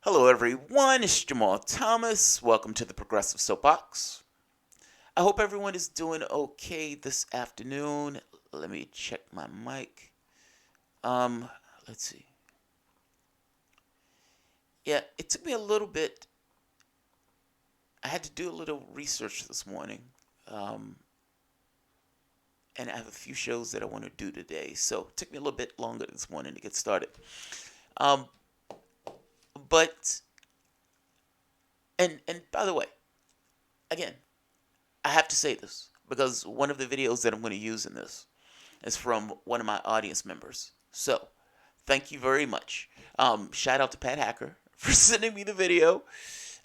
Hello, everyone. It's Jamal Thomas. Welcome to the Progressive Soapbox. I hope everyone is doing okay this afternoon. Let me check my mic. Um, let's see. Yeah, it took me a little bit. I had to do a little research this morning. Um, and I have a few shows that I want to do today. So it took me a little bit longer this morning to get started. Um, but, and by the way, again, I have to say this because one of the videos that I'm going to use in this is from one of my audience members. So, thank you very much. Shout out to Pat Hacker for sending me the video.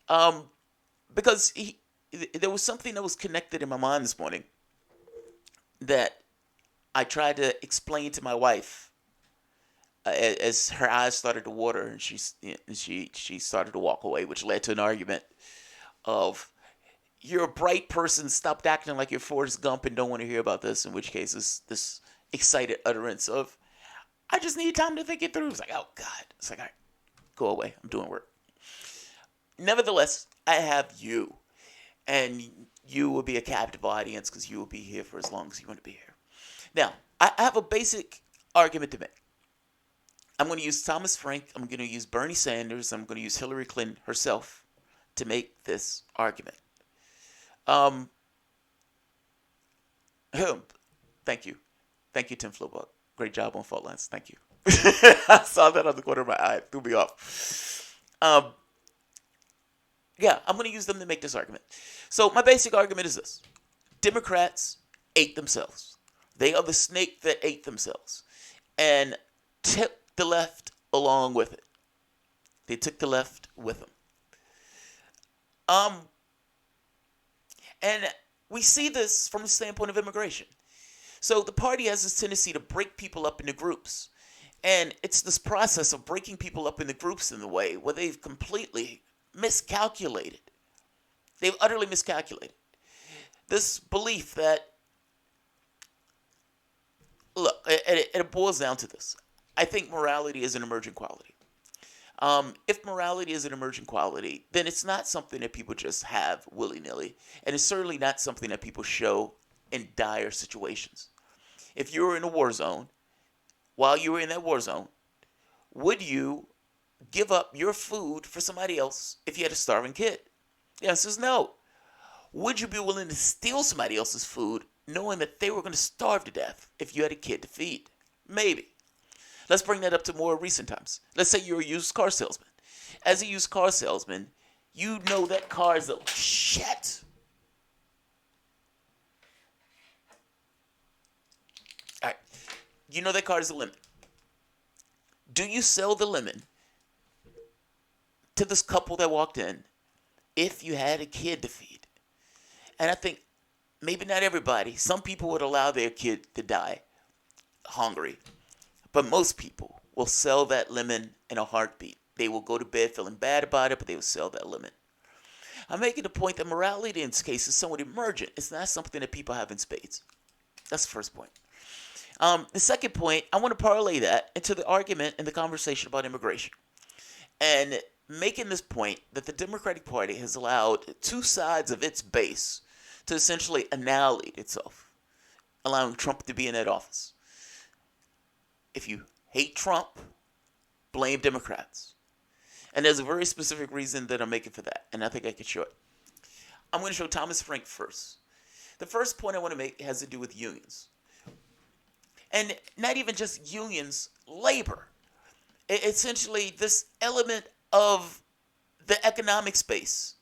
Um, because there was something that was connected in my mind this morning that I tried to explain to my wife as her eyes started to water and she started to walk away, which led to an argument of you're a bright person, stop acting like you're Forrest Gump and don't want to hear about this, in which case this excited utterance of I just need time to think it through. It's like, oh God. It's like, all right, go away. I'm doing work. Nevertheless, I have you. And you will be a captive audience because you will be here for as long as you want to be here. Now, I have a basic argument to make. I'm going to use Thomas Frank. I'm going to use Bernie Sanders. I'm going to use Hillary Clinton herself to make this argument. Um, Thank you. Thank you, Tim Flowbuck. Great job on Fault Lines. Thank you. I saw that on the corner of my eye. It threw me off. Yeah, I'm going to use them to make this argument. So my basic argument is this. Democrats ate themselves. They are the snake that ate themselves and took the left along with it. They took the left with them. And we see this from the standpoint of immigration. So the party has this tendency to break people up into groups. And it's this process of breaking people up into groups in the way where they've completely miscalculated. They've utterly miscalculated. This belief that, look, it boils down to this. I think morality is an emergent quality. If morality is an emergent quality, then it's not something that people just have willy-nilly. And it's certainly not something that people show in dire situations. If you were in a war zone, while you were in that war zone, would you give up your food for somebody else if you had a starving kid? The answer is no. Would you be willing to steal somebody else's food knowing that they were going to starve to death if you had a kid to feed? Maybe. Let's bring that up to more recent times. Let's say you're a used car salesman. As a used car salesman, you know that car is a shit. All right. You know that car is a lemon. Do you sell the lemon to this couple that walked in if you had a kid to feed? And I think maybe not everybody. Some people would allow their kid to die hungry. But most people will sell that lemon in a heartbeat. They will go to bed feeling bad about it, but they will sell that lemon. I'm making the point that morality in this case is somewhat emergent. It's not something that people have in spades. That's the first point. The second point, I want to parlay that into the argument and the conversation about immigration. And making this point that the Democratic Party has allowed two sides of its base to essentially annihilate itself, allowing Trump to be in that office. If you hate Trump, blame Democrats. And there's a very specific reason that I'm making for that, and I think I can show it. I'm going to show Thomas Frank first. The first point I want to make has to do with unions. And not even just unions, labor. Essentially, this element of the economic space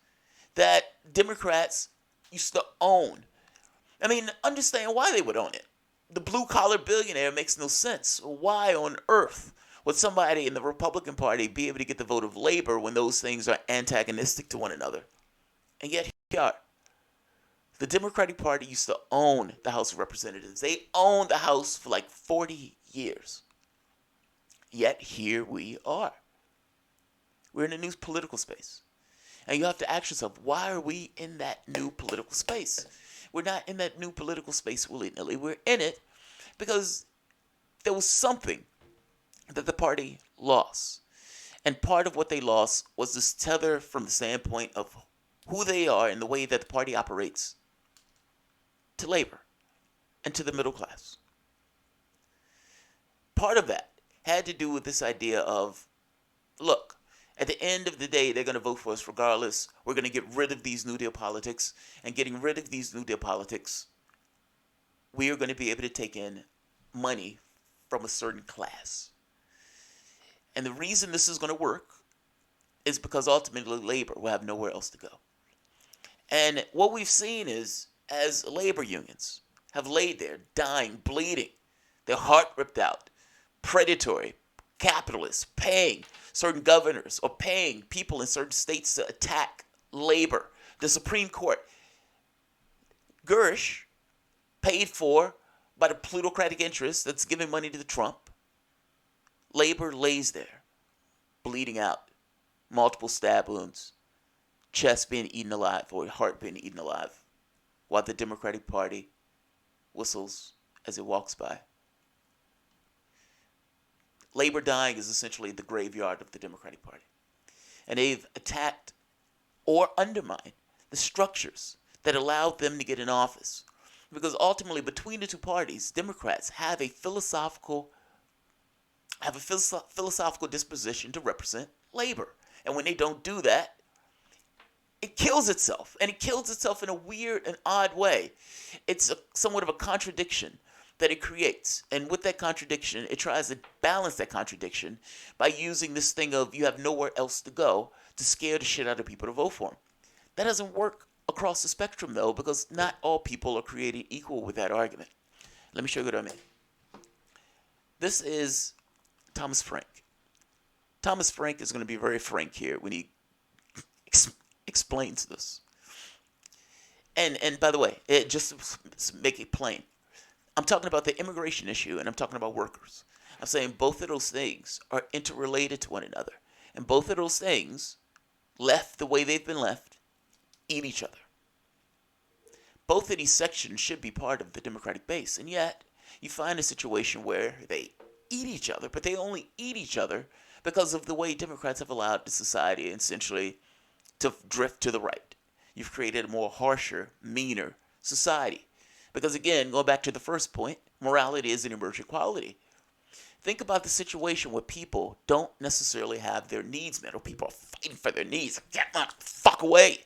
that Democrats used to own. I mean, understand why they would own it. The blue-collar billionaire makes no sense. Why on earth would somebody in the Republican Party be able to get the vote of labor when those things are antagonistic to one another? And yet, here we are. The Democratic Party used to own the House of Representatives. They owned the House for like 40 years. Yet, here we are. We're in a new political space. And you have to ask yourself, why are we in that new political space? We're not in that new political space willy-nilly. We're in it because there was something that the party lost. And part of what they lost was this tether from the standpoint of who they are and the way that the party operates to labor and to the middle class. Part of that had to do with this idea of, look, at the end of the day, they're going to vote for us regardless. We're going to get rid of these New Deal politics. And getting rid of these New Deal politics, we are going to be able to take in money from a certain class. And the reason this is going to work is because ultimately labor will have nowhere else to go. And what we've seen is, as labor unions have laid there, dying, bleeding, their heart ripped out, predatory, capitalists paying certain governors or paying people in certain states to attack labor. The Supreme Court, Gersh, paid for by the plutocratic interest that's giving money to the Trump. Labor lays there, bleeding out, multiple stab wounds, chest being eaten alive or heart being eaten alive, while the Democratic Party whistles as it walks by. Labor dying is essentially the graveyard of the Democratic Party. And they've attacked or undermined the structures that allowed them to get in office. Because ultimately, between the two parties, Democrats have a philosophical disposition to represent labor. And when they don't do that, it kills itself. And it kills itself in a weird and odd way. It's somewhat of a contradiction that it creates. And with that contradiction, it tries to balance that contradiction by using this thing of you have nowhere else to go to scare the shit out of people to vote for him. That doesn't work across the spectrum, though, because not all people are created equal with that argument. Let me show you what I mean. This is Thomas Frank. Thomas Frank is going to be very frank here when he explains this. And by the way, just to make it plain, I'm talking about the immigration issue and I'm talking about workers. I'm saying both of those things are interrelated to one another. And both of those things, left the way they've been left, eat each other. Both of these sections should be part of the Democratic base. And yet, you find a situation where they eat each other, but they only eat each other because of the way Democrats have allowed the society essentially to drift to the right. You've created a more harsher, meaner society. Because again, going back to the first point, morality is an emergent quality. Think about the situation where people don't necessarily have their needs met, or people are fighting for their needs. Get my fuck away.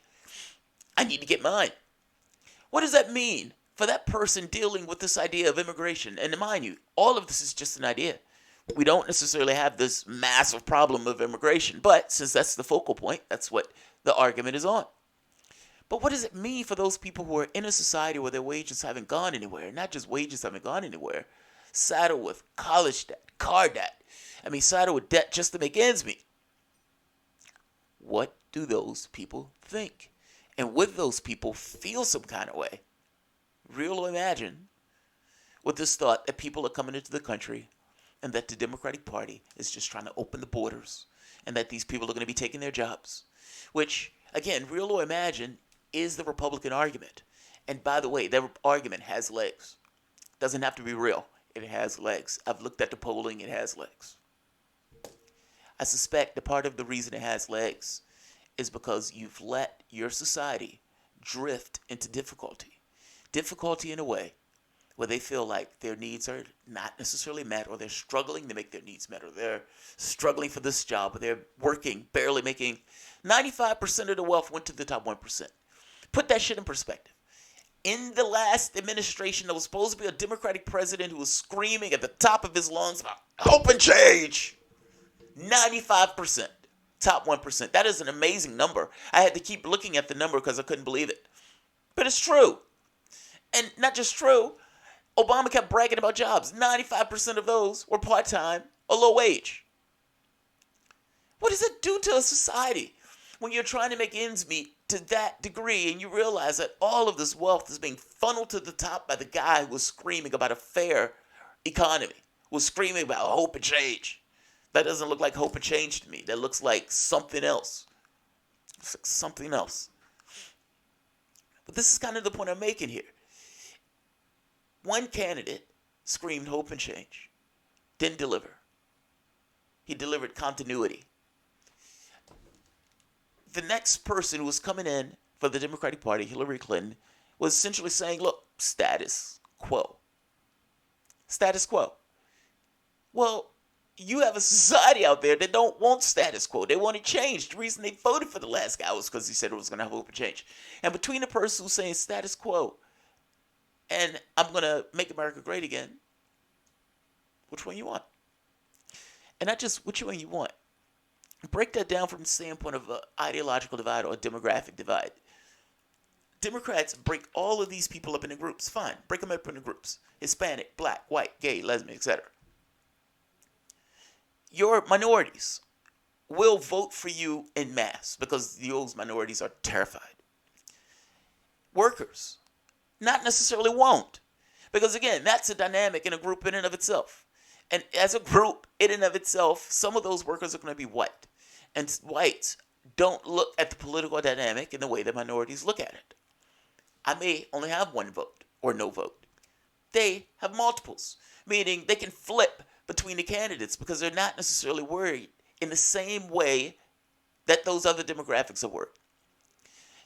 I need to get mine. What does that mean for that person dealing with this idea of immigration? And mind you, all of this is just an idea. We don't necessarily have this massive problem of immigration, but since that's the focal point, that's what the argument is on. But what does it mean for those people who are in a society where their wages haven't gone anywhere? Not just wages haven't gone anywhere, saddled with college debt, car debt. Saddled with debt just to make ends meet. What do those people think? And would those people feel some kind of way? Real or imagine, with this thought that people are coming into the country and that the Democratic Party is just trying to open the borders and that these people are going to be taking their jobs. Which, again, real or imagine, is the Republican argument. And by the way, that argument has legs. Doesn't have to be real. It has legs. I've looked at the polling. It has legs. I suspect that part of the reason it has legs is because you've let your society drift into difficulty. Difficulty in a way where they feel like their needs are not necessarily met, or they're struggling to make their needs met, or they're struggling for this job, or they're working, barely making. 95% of the wealth went to the top 1%. Put that shit in perspective. In the last administration, there was supposed to be a Democratic president who was screaming at the top of his lungs about hope and change. 95%. Top 1%. That is an amazing number. I had to keep looking at the number because I couldn't believe it. But it's true. And not just true, Obama kept bragging about jobs. 95% of those were part-time or low wage. What does it do to a society when you're trying to make ends meet to that degree and you realize that all of this wealth is being funneled to the top by the guy who was screaming about a fair economy, was screaming about hope and change? That doesn't look like hope and change to me. That looks like something else. It's like something else. But this is kind of the point I'm making here. One candidate screamed hope and change, didn't deliver. He delivered continuity. the next person who was coming in for the Democratic Party, Hillary Clinton, was essentially saying, look, status quo. Status quo. Well, you have a society out there that don't want status quo. They want it changed. The reason they voted for the last guy was because he said it was going to have open change. And between the person who's saying status quo and I'm going to make America great again, which one you want? And not just which one you want. Break that down from the standpoint of an ideological divide or a demographic divide. Democrats break all of these people up into groups. Fine. Break them up into groups. Hispanic, black, white, gay, lesbian, etc. Your minorities will vote for you en masse because those minorities are terrified. Workers, not necessarily won't. Because again, that's a dynamic in a group in and of itself. And as a group in and of itself, some of those workers are going to be white. And whites don't look at the political dynamic in the way that minorities look at it. I may only have one vote or no vote. They have multiples, meaning they can flip between the candidates because they're not necessarily worried in the same way that those other demographics are worried.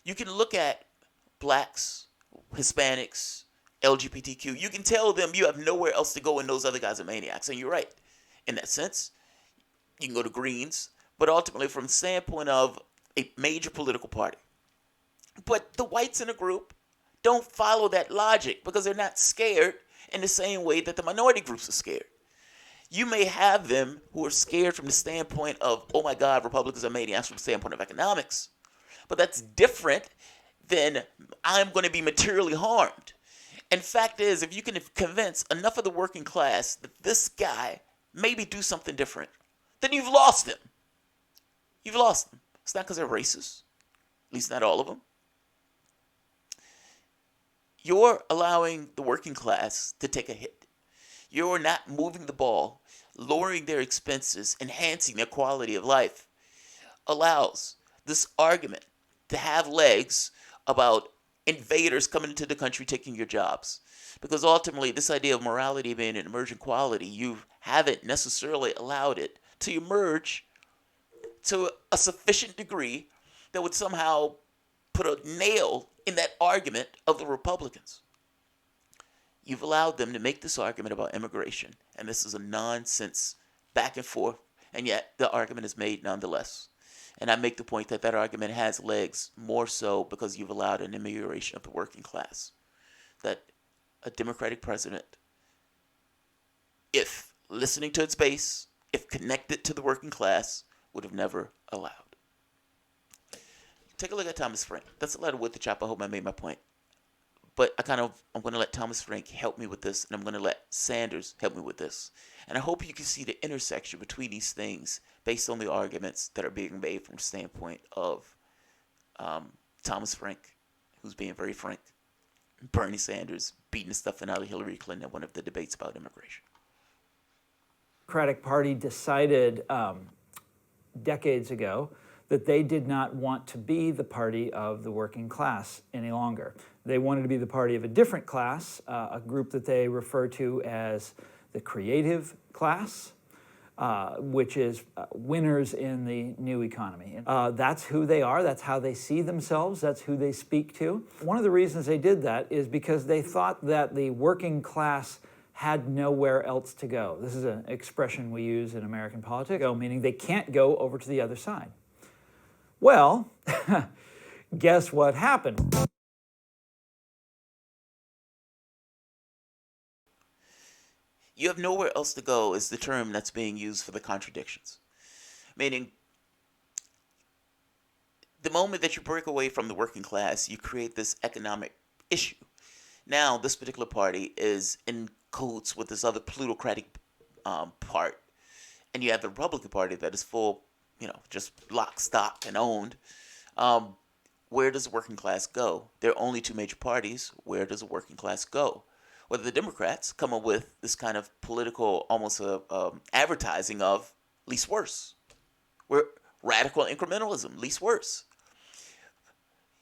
You can look at blacks, Hispanics, LGBTQ. You can tell them you have nowhere else to go and those other guys are maniacs. And you're right. In that sense, you can go to Greens, but ultimately from the standpoint of a major political party. But the whites in a group don't follow that logic because they're not scared in the same way that the minority groups are scared. You may have them who are scared from the standpoint of, oh my God, Republicans are maniacs from the standpoint of economics. But that's different than I'm going to be materially harmed. And fact is, if you can convince enough of the working class that this guy maybe do something different, then you've lost them. You've lost them. It's not because they're racist. At least not all of them. You're allowing the working class to take a hit. You're not moving the ball, lowering their expenses, enhancing their quality of life. Allows this argument to have legs about invaders coming into the country taking your jobs. Because ultimately, this idea of morality being an emergent quality, you haven't necessarily allowed it to emerge to a sufficient degree that would somehow put a nail in that argument of the Republicans. You've allowed them to make this argument about immigration, and this is a nonsense back and forth, and yet the argument is made nonetheless. And I make the point that that argument has legs more so because you've allowed an amelioration of the working class. That a Democratic president, if listening to its base, if connected to the working class, would have never allowed. Take a look at Thomas Frank. That's a lot of wood to chop. I hope I made my point. But I'm going to let Thomas Frank help me with this, and I'm going to let Sanders help me with this. And I hope you can see the intersection between these things based on the arguments that are being made from the standpoint of Thomas Frank, who's being very frank, Bernie Sanders beating the stuffing out of Hillary Clinton at one of the debates about immigration. The Democratic Party decided decades ago that they did not want to be the party of the working class any longer. They wanted to be the party of a different class, a group that they refer to as the creative class, which is winners in the new economy. That's who they are. That's how they see themselves. That's who they speak to. One of the reasons they did that is because they thought that the working class had nowhere else to go. This is an expression we use in American politics, meaning they can't go over to the other side. Well, guess what happened? You have nowhere else to go is the term that's being used for the contradictions. Meaning, the moment that you break away from the working class, you create this economic issue. Now, this particular party is in cahoots with this other plutocratic part. And you have the Republican Party that is full, just lock, stock, and owned. Where does the working class go? There are only two major parties. Where does the working class go? Whether the Democrats come up with this kind of political, almost advertising of least worse. We're radical incrementalism, least worse.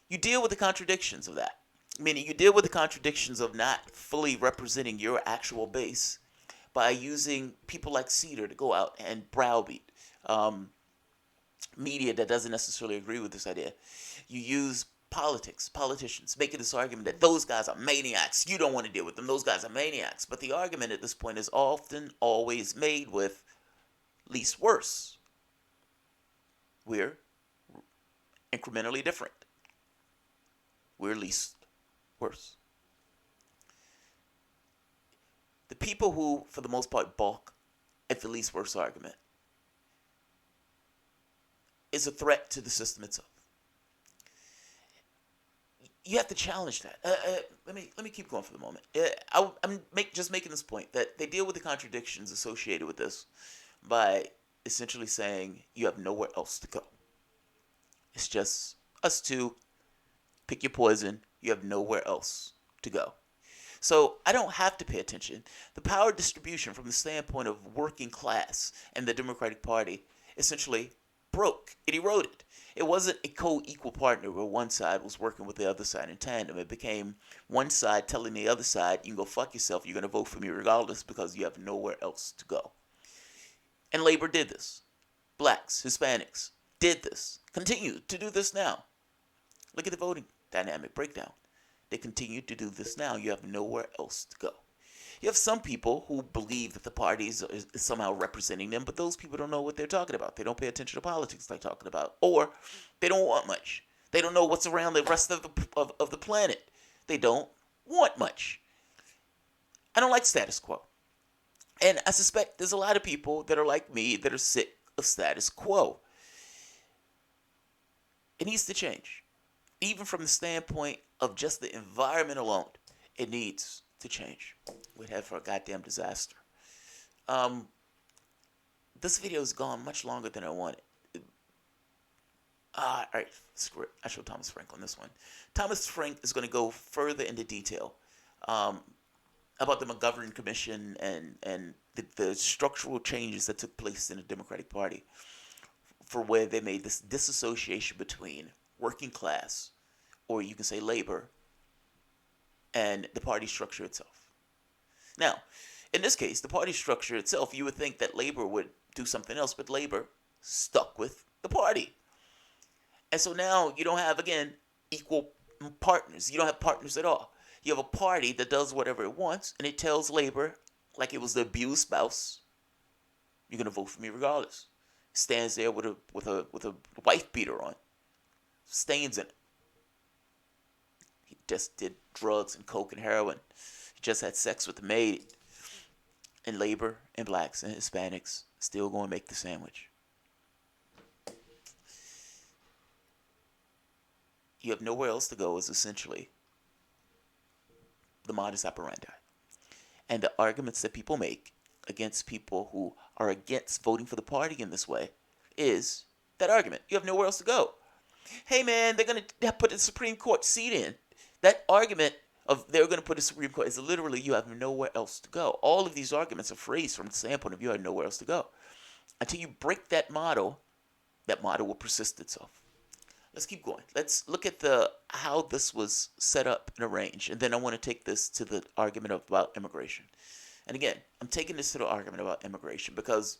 You deal with the contradictions of that. Meaning you deal with the contradictions of not fully representing your actual base by using people like Cedar to go out and browbeat media that doesn't necessarily agree with this idea. You use politicians, making this argument that those guys are maniacs. You don't want to deal with them. Those guys are maniacs. But the argument at this point is often always made with least worse. We're incrementally different. We're least worse. The people who, for the most part, balk at the least worse argument is a threat to the system itself. You have to challenge that. Let me keep going for the moment. I'm just making this point that they deal with the contradictions associated with this by essentially saying you have nowhere else to go. It's just us two. Pick your poison. You have nowhere else to go. So I don't have to pay attention. The power distribution from the standpoint of working class and the Democratic Party essentially broke. It eroded. It wasn't a co-equal partner where one side was working with the other side in tandem. It became one side telling the other side, you can go fuck yourself, you're going to vote for me regardless because you have nowhere else to go. And labor did this. Blacks, Hispanics did this. Continue to do this now. Look at the voting dynamic breakdown. They continue to do this now. You have nowhere else to go. You have some people who believe that the parties is somehow representing them, but those people don't know what they're talking about. They don't pay attention to politics they're talking about. Or they don't want much. They don't know what's around the rest of the planet. They don't want much. I don't like status quo. And I suspect there's a lot of people that are like me that are sick of status quo. It needs to change. Even from the standpoint of just the environment alone, it needs to change. We'd head for a goddamn disaster. This video has gone much longer than I wanted. All right, screw it. I showed Thomas Frank on this one. Thomas Frank is going to go further into detail about the McGovern Commission and the structural changes that took place in the Democratic Party for where they made this disassociation between working class, or you can say labor, and the party structure itself. Now, in this case, the party structure itself, you would think that labor would do something else, but labor stuck with the party. And so now you don't have, again, equal partners. You don't have partners at all. You have a party that does whatever it wants, and it tells labor, like it was the abused spouse, you're going to vote for me regardless. Stands there with a wife beater on. Stains in it. He just did drugs and coke and heroin. He just had sex with the maid. And labor and blacks and Hispanics still going to make the sandwich. You have nowhere else to go is essentially the modus operandi. And the arguments that people make against people who are against voting for the party in this way is that argument. You have nowhere else to go. Hey man, they're going to put a Supreme Court seat in. That argument of they're going to put a Supreme Court is literally you have nowhere else to go. All of these arguments are phrased from the standpoint of you have nowhere else to go. Until you break that model will persist itself. Let's keep going. Let's look at how this was set up and arranged. And then I want to take this to the argument about immigration. And again, I'm taking this to the argument about immigration because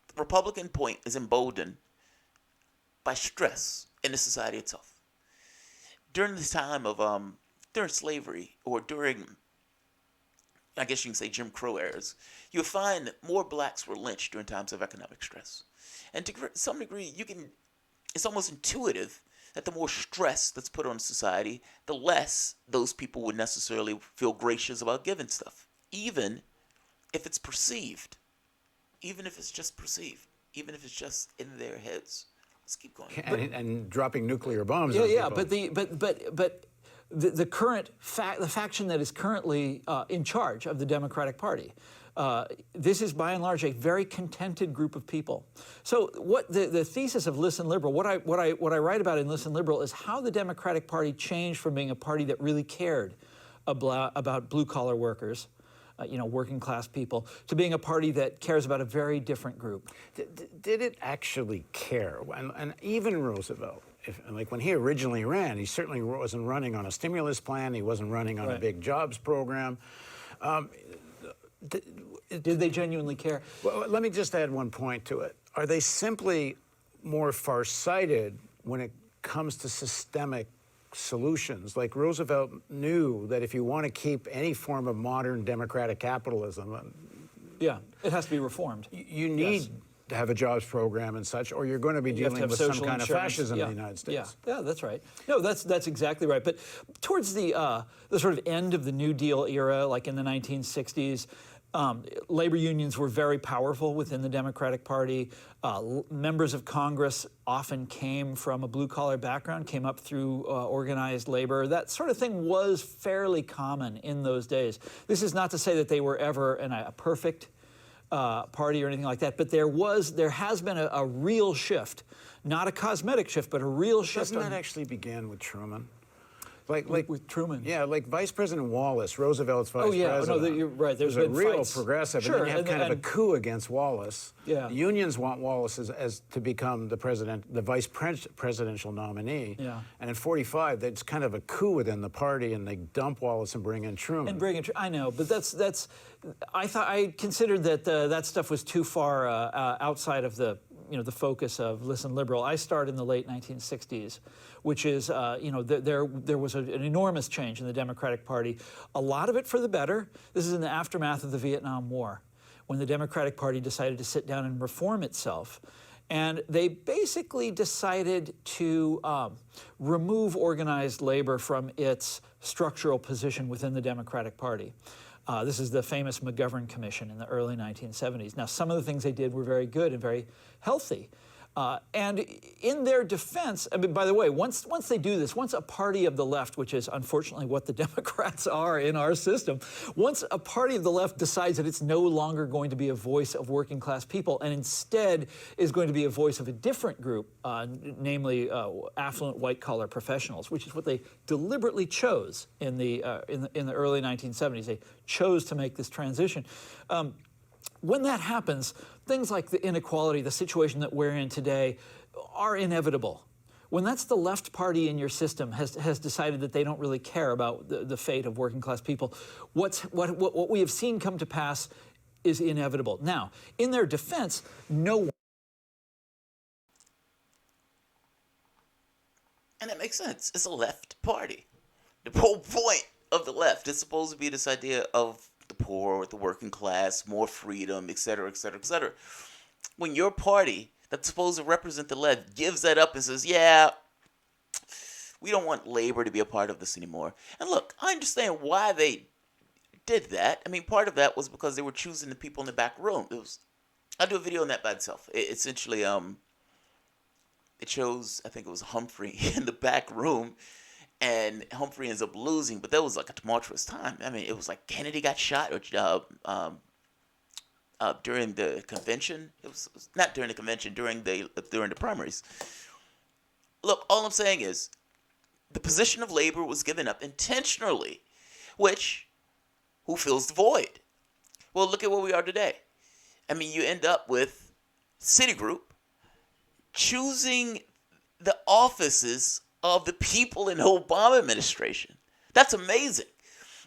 the Republican point is emboldened by stress in the society itself. During the time of during slavery or during, I guess you can say, Jim Crow eras, you'll find that more blacks were lynched during times of economic stress. And to some degree, it's almost intuitive that the more stress that's put on society, the less those people would necessarily feel gracious about giving stuff, even if it's perceived, even if it's just perceived, even if it's just in their heads. Let's keep going. And dropping nuclear bombs. Yeah, but the current the faction that is currently in charge of the Democratic Party. This is by and large a very contented group of people. So what the thesis of Listen Liberal, what I write about in Listen Liberal is how the Democratic Party changed from being a party that really cared about blue collar workers, working class people, to being a party that cares about a very different group. Did it actually care? And even Roosevelt, when he originally ran, he certainly wasn't running on a stimulus plan. He wasn't running on a big jobs program. Did they genuinely care? Well, let me just add one point to it. Are they simply more farsighted when it comes to systemic solutions? Like Roosevelt knew that if you want to keep any form of modern democratic capitalism, Yeah, it has to be reformed. you need to have a jobs program and such, or you're going to be You have to dealing have with some social kind of insurance. fascism in the United States. Yeah, that's right. No, that's exactly right. But towards the sort of end of the New Deal era, like in the 1960s, labor unions were very powerful within the Democratic Party. Members of Congress often came from a blue-collar background, came up through organized labor. That sort of thing was fairly common in those days. This is not to say that they were ever a perfect party or anything like that, but there has been a real shift, not a cosmetic shift, but a real shift. Doesn't that actually begin with Truman? Like with Truman. Yeah, like Vice President Wallace, Roosevelt's vice president. Oh, no, you're right. There's was a been real fights. progressive, Sure, and then you have kind of a coup against Wallace. Yeah. The unions want Wallace as to become the vice presidential nominee. Yeah. And in '45, it's kind of a coup within the party, and they dump Wallace and bring in Truman. I know, but that's. I considered that that stuff was too far outside of the focus of Listen Liberal. I started in the late 1960s, which is there was an enormous change in the Democratic Party. A lot of it for the better. This is in the aftermath of the Vietnam War, when the Democratic Party decided to sit down and reform itself. And they basically decided to remove organized labor from its structural position within the Democratic Party. This is the famous McGovern Commission in the early 1970s. Now, some of the things they did were very good and very healthy. And in their defense, I mean, by the way, once they do this, once a party of the left, which is unfortunately what the Democrats are in our system, once a party of the left decides that it's no longer going to be a voice of working class people and instead is going to be a voice of a different group, namely affluent white collar professionals, which is what they deliberately chose in the early 1970s. They chose to make this transition. When that happens, things like the inequality, the situation that we're in today, are inevitable. When that's the left party in your system has decided that they don't really care about the fate of working class people, what we have seen come to pass is inevitable. Now, in their defense, no one. And that makes sense. It's a left party. The whole point of the left is supposed to be this idea of the poor, the working class, more freedom, etc., etc., etc. When your party that's supposed to represent the left gives that up and says, yeah, we don't want labor to be a part of this anymore. And look, I understand why they did that. I mean, part of that was because they were choosing the people in the back room. I'll do a video on that by itself. Essentially, it shows, I think it was Humphrey in the back room, and Humphrey ends up losing, but that was like a tumultuous time. I mean, it was like Kennedy got shot during the convention. It was not during the convention, during the primaries. Look, all I'm saying is the position of labor was given up intentionally, who fills the void? Well, look at where we are today. I mean, you end up with Citigroup choosing the offices of the people in the Obama administration. That's amazing.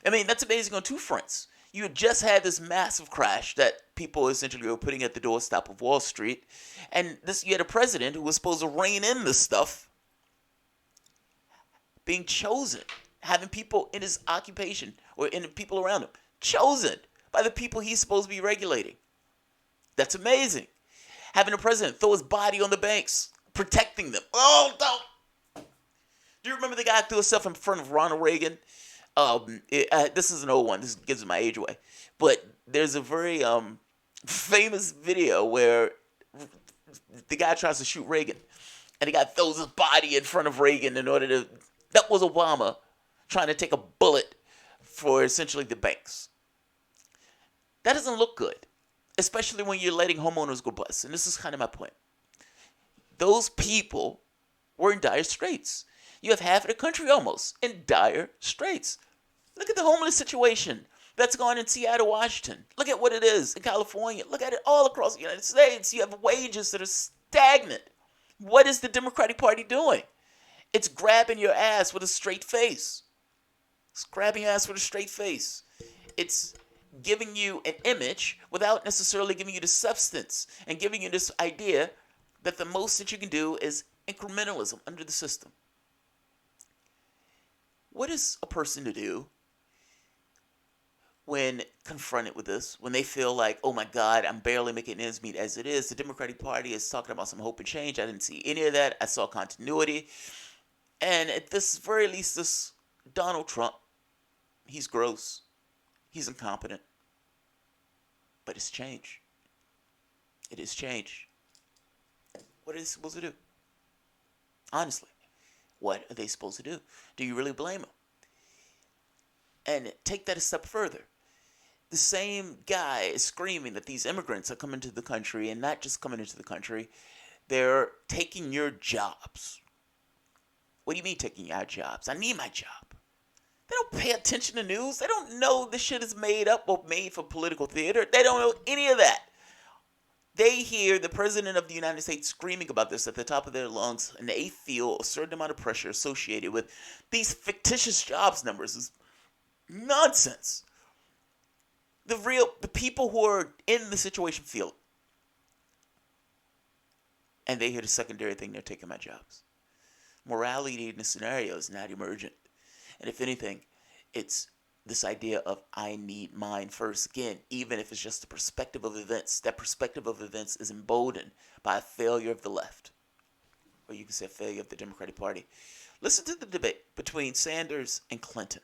I mean, that's amazing on two fronts. You had just had this massive crash that people essentially were putting at the doorstep of Wall Street, and you had a president who was supposed to rein in this stuff being chosen, having people in his occupation or in the people around him chosen by the people he's supposed to be regulating. That's amazing. Having a president throw his body on the banks, protecting them. Oh, don't. Do you remember the guy who threw himself in front of Ronald Reagan? This is an old one. This gives my age away. But there's a very famous video where the guy tries to shoot Reagan. And the guy throws his body in front of Reagan in order to... That was Obama trying to take a bullet for essentially the banks. That doesn't look good. Especially when you're letting homeowners go bust. And this is kind of my point. Those people were in dire straits. You have half of the country almost in dire straits. Look at the homeless situation that's going on in Seattle, Washington. Look at what it is in California. Look at it all across the United States. You have wages that are stagnant. What is the Democratic Party doing? It's grabbing your ass with a straight face. It's grabbing your ass with a straight face. It's giving you an image without necessarily giving you the substance and giving you this idea that the most that you can do is incrementalism under the system. What is a person to do when confronted with this, when they feel like, oh my God, I'm barely making ends meet as it is? The Democratic Party is talking about some hope and change. I didn't see any of that. I saw continuity. And at this very least, this Donald Trump, he's gross. He's incompetent. But it's change. It is change. What are they supposed to do? Honestly, what are they supposed to do? Do you really blame them? And take that a step further. The same guy is screaming that these immigrants are coming to the country, and not just coming into the country, they're taking your jobs. What do you mean taking our jobs? I need my job. They don't pay attention to news. They don't know this shit is made up or made for political theater. They don't know any of that. They hear the President of the United States screaming about this at the top of their lungs, and they feel a certain amount of pressure associated with these fictitious jobs numbers. Is nonsense. The people who are in the situation feel it. And they hear the secondary thing, they're taking my jobs. Morality in the scenario is not emergent. And if anything, it's this idea of I need mine first. Again, even if it's just the perspective of events, that perspective of events is emboldened by a failure of the left. Or you can say a failure of the Democratic Party. Listen to the debate between Sanders and Clinton.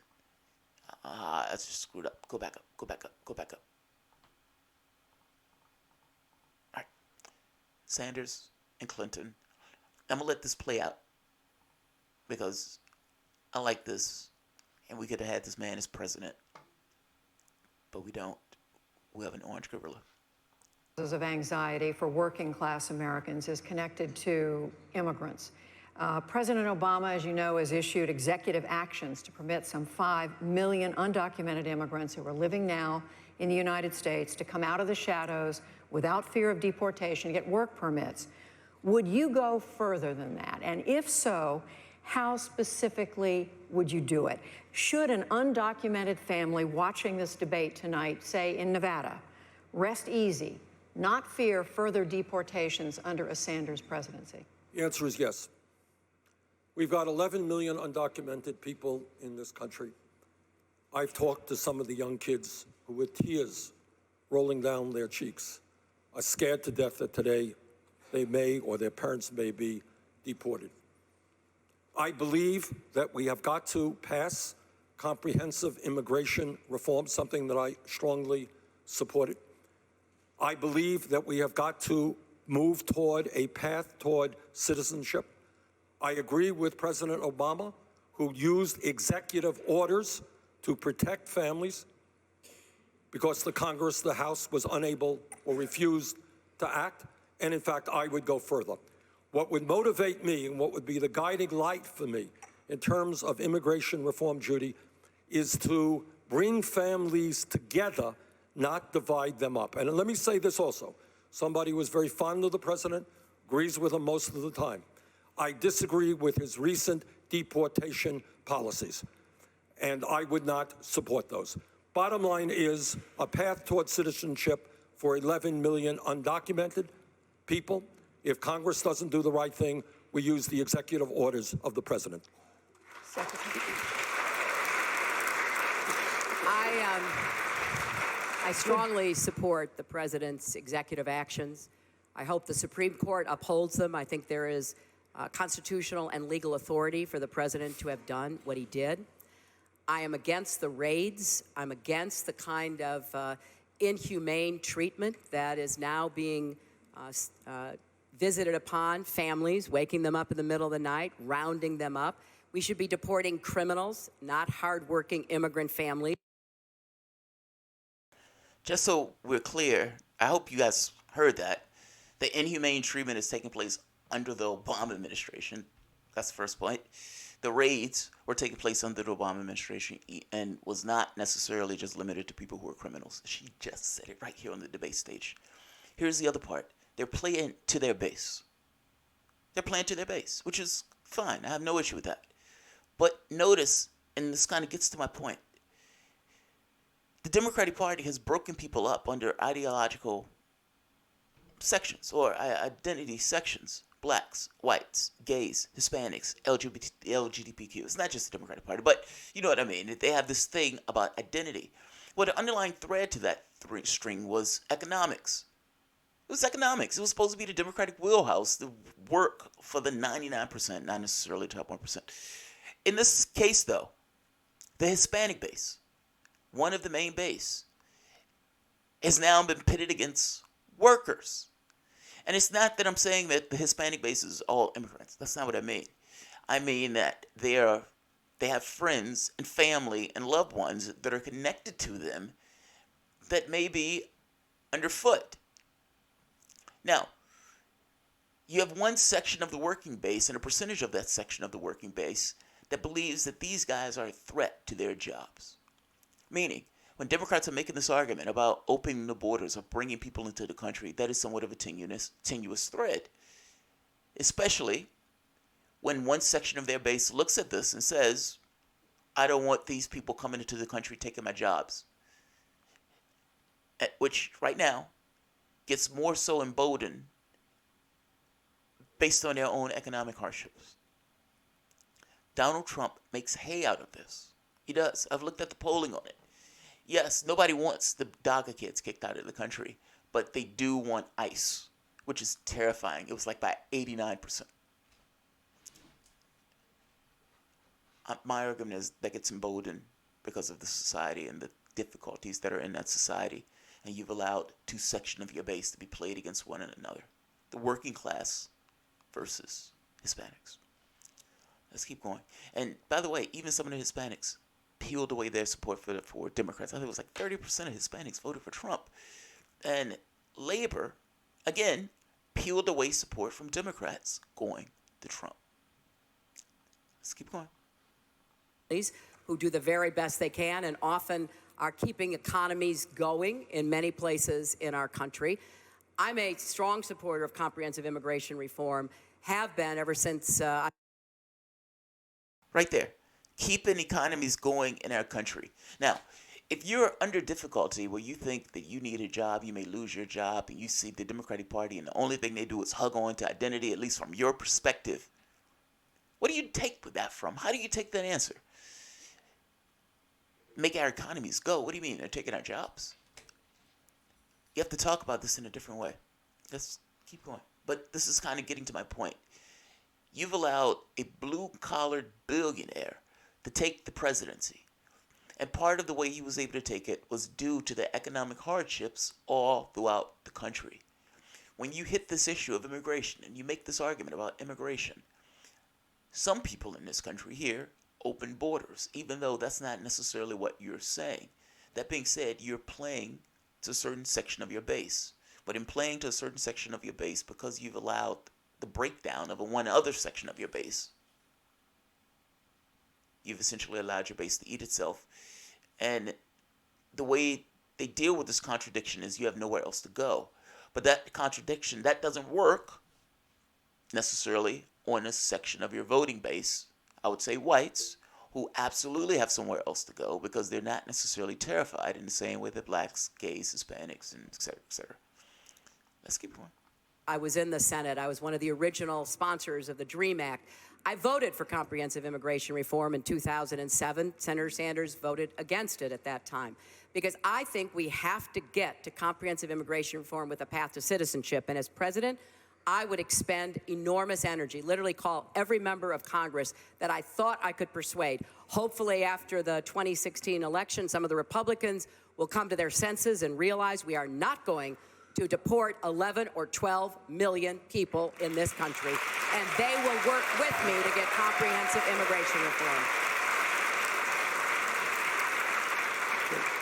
That's just screwed up. Go back up. Go back up. Go back up. All right. Sanders and Clinton. I'm going to let this play out because I like this, and we could have had this man as president, but we don't. We have an orange gorilla. Of anxiety for working class Americans is connected to immigrants. President Obama, as you know, has issued executive actions to permit some 5 million undocumented immigrants who are living now in the United States to come out of the shadows without fear of deportation, get work permits. Would you go further than that? And if so, how specifically would you do it? Should an undocumented family watching this debate tonight, say in Nevada, rest easy, not fear further deportations under a Sanders presidency? The answer is yes. We've got 11 million undocumented people in this country. I've talked to some of the young kids who, with tears rolling down their cheeks, are scared to death that today they may or their parents may be deported. I believe that we have got to pass comprehensive immigration reform, something that I strongly supported. I believe that we have got to move toward a path toward citizenship. I agree with President Obama, who used executive orders to protect families because the Congress, the House, was unable or refused to act. And in fact, I would go further. What would motivate me and what would be the guiding light for me in terms of immigration reform, Judy, is to bring families together, not divide them up. And let me say this also. Somebody who was very fond of the president, agrees with him most of the time. I disagree with his recent deportation policies, and I would not support those. Bottom line is a path toward citizenship for 11 million undocumented people. If Congress doesn't do the right thing, we use the executive orders of the president. Secretary. I strongly support the president's executive actions. I hope the Supreme Court upholds them. I think there is constitutional and legal authority for the president to have done what he did. I am against the raids. I'm against the kind of inhumane treatment that is now being visited upon families, waking them up in the middle of the night, rounding them up. We should be deporting criminals, not hardworking immigrant families. Just so we're clear, I hope you guys heard that. The inhumane treatment is taking place under the Obama administration. That's the first point. The raids were taking place under the Obama administration and was not necessarily just limited to people who were criminals. She just said it right here on the debate stage. Here's the other part. They're playing to their base. They're playing to their base, which is fine. I have no issue with that. But notice, and this kind of gets to my point, the Democratic Party has broken people up under ideological sections or identity sections. Blacks, whites, gays, Hispanics, LGBTQ. It's not just the Democratic Party, but you know what I mean. They have this thing about identity. Well, the underlying thread to that string was economics. It was economics. It was supposed to be the Democratic wheelhouse, the work for the 99%, not necessarily the top 1%. In this case, though, the Hispanic base, one of the main base, has now been pitted against workers. And it's not that I'm saying that the Hispanic base is all immigrants. That's not what I mean. I mean that they have friends and family and loved ones that are connected to them that may be underfoot. Now, you have one section of the working base and a percentage of that section of the working base that believes that these guys are a threat to their jobs. Meaning, when Democrats are making this argument about opening the borders or bringing people into the country, that is somewhat of a tenuous thread. Especially when one section of their base looks at this and says, I don't want these people coming into the country taking my jobs. Which, right now, gets more so emboldened based on their own economic hardships. Donald Trump makes hay out of this. He does. I've looked at the polling on it. Yes, nobody wants the DACA kids kicked out of the country, but they do want ICE, which is terrifying. It was like by 89%. My argument is that gets emboldened because of the society and the difficulties that are in that society, and you've allowed two sections of your base to be played against one another. The working class versus Hispanics. Let's keep going. And by the way, even some of the Hispanics peeled away their support for Democrats. I think it was like 30% of Hispanics voted for Trump. And labor, again, peeled away support from Democrats going to Trump. Let's keep going. Who do the very best they can and often are keeping economies going in many places in our country. I'm a strong supporter of comprehensive immigration reform, have been ever since... Right there. Keeping economies going in our country. Now, if you're under difficulty where you think that you need a job, you may lose your job, and you see the Democratic Party and the only thing they do is hug on to identity, at least from your perspective, what do you take that from? How do you take that answer? Make our economies go. What do you mean? They're taking our jobs? You have to talk about this in a different way. Let's keep going. But this is kind of getting to my point. You've allowed a blue-collar billionaire to take the presidency. And part of the way he was able to take it was due to the economic hardships all throughout the country. When you hit this issue of immigration and you make this argument about immigration, some people in this country here open borders, even though that's not necessarily what you're saying. That being said, you're playing to a certain section of your base. But in playing to a certain section of your base, because you've allowed the breakdown of one other section of your base, you've essentially allowed your base to eat itself. And the way they deal with this contradiction is you have nowhere else to go. But that contradiction, that doesn't work necessarily on a section of your voting base. I would say whites, who absolutely have somewhere else to go because they're not necessarily terrified in the same way that blacks, gays, Hispanics, and et cetera, et cetera. Let's keep going. I was in the Senate. I was one of the original sponsors of the DREAM Act. I voted for comprehensive immigration reform in 2007. Senator Sanders voted against it at that time because I think we have to get to comprehensive immigration reform with a path to citizenship. And as president, I would expend enormous energy, literally call every member of Congress that I thought I could persuade. Hopefully after the 2016 election, some of the Republicans will come to their senses and realize we are not going to deport 11 or 12 million people in this country, and they will work with me to get comprehensive immigration reform.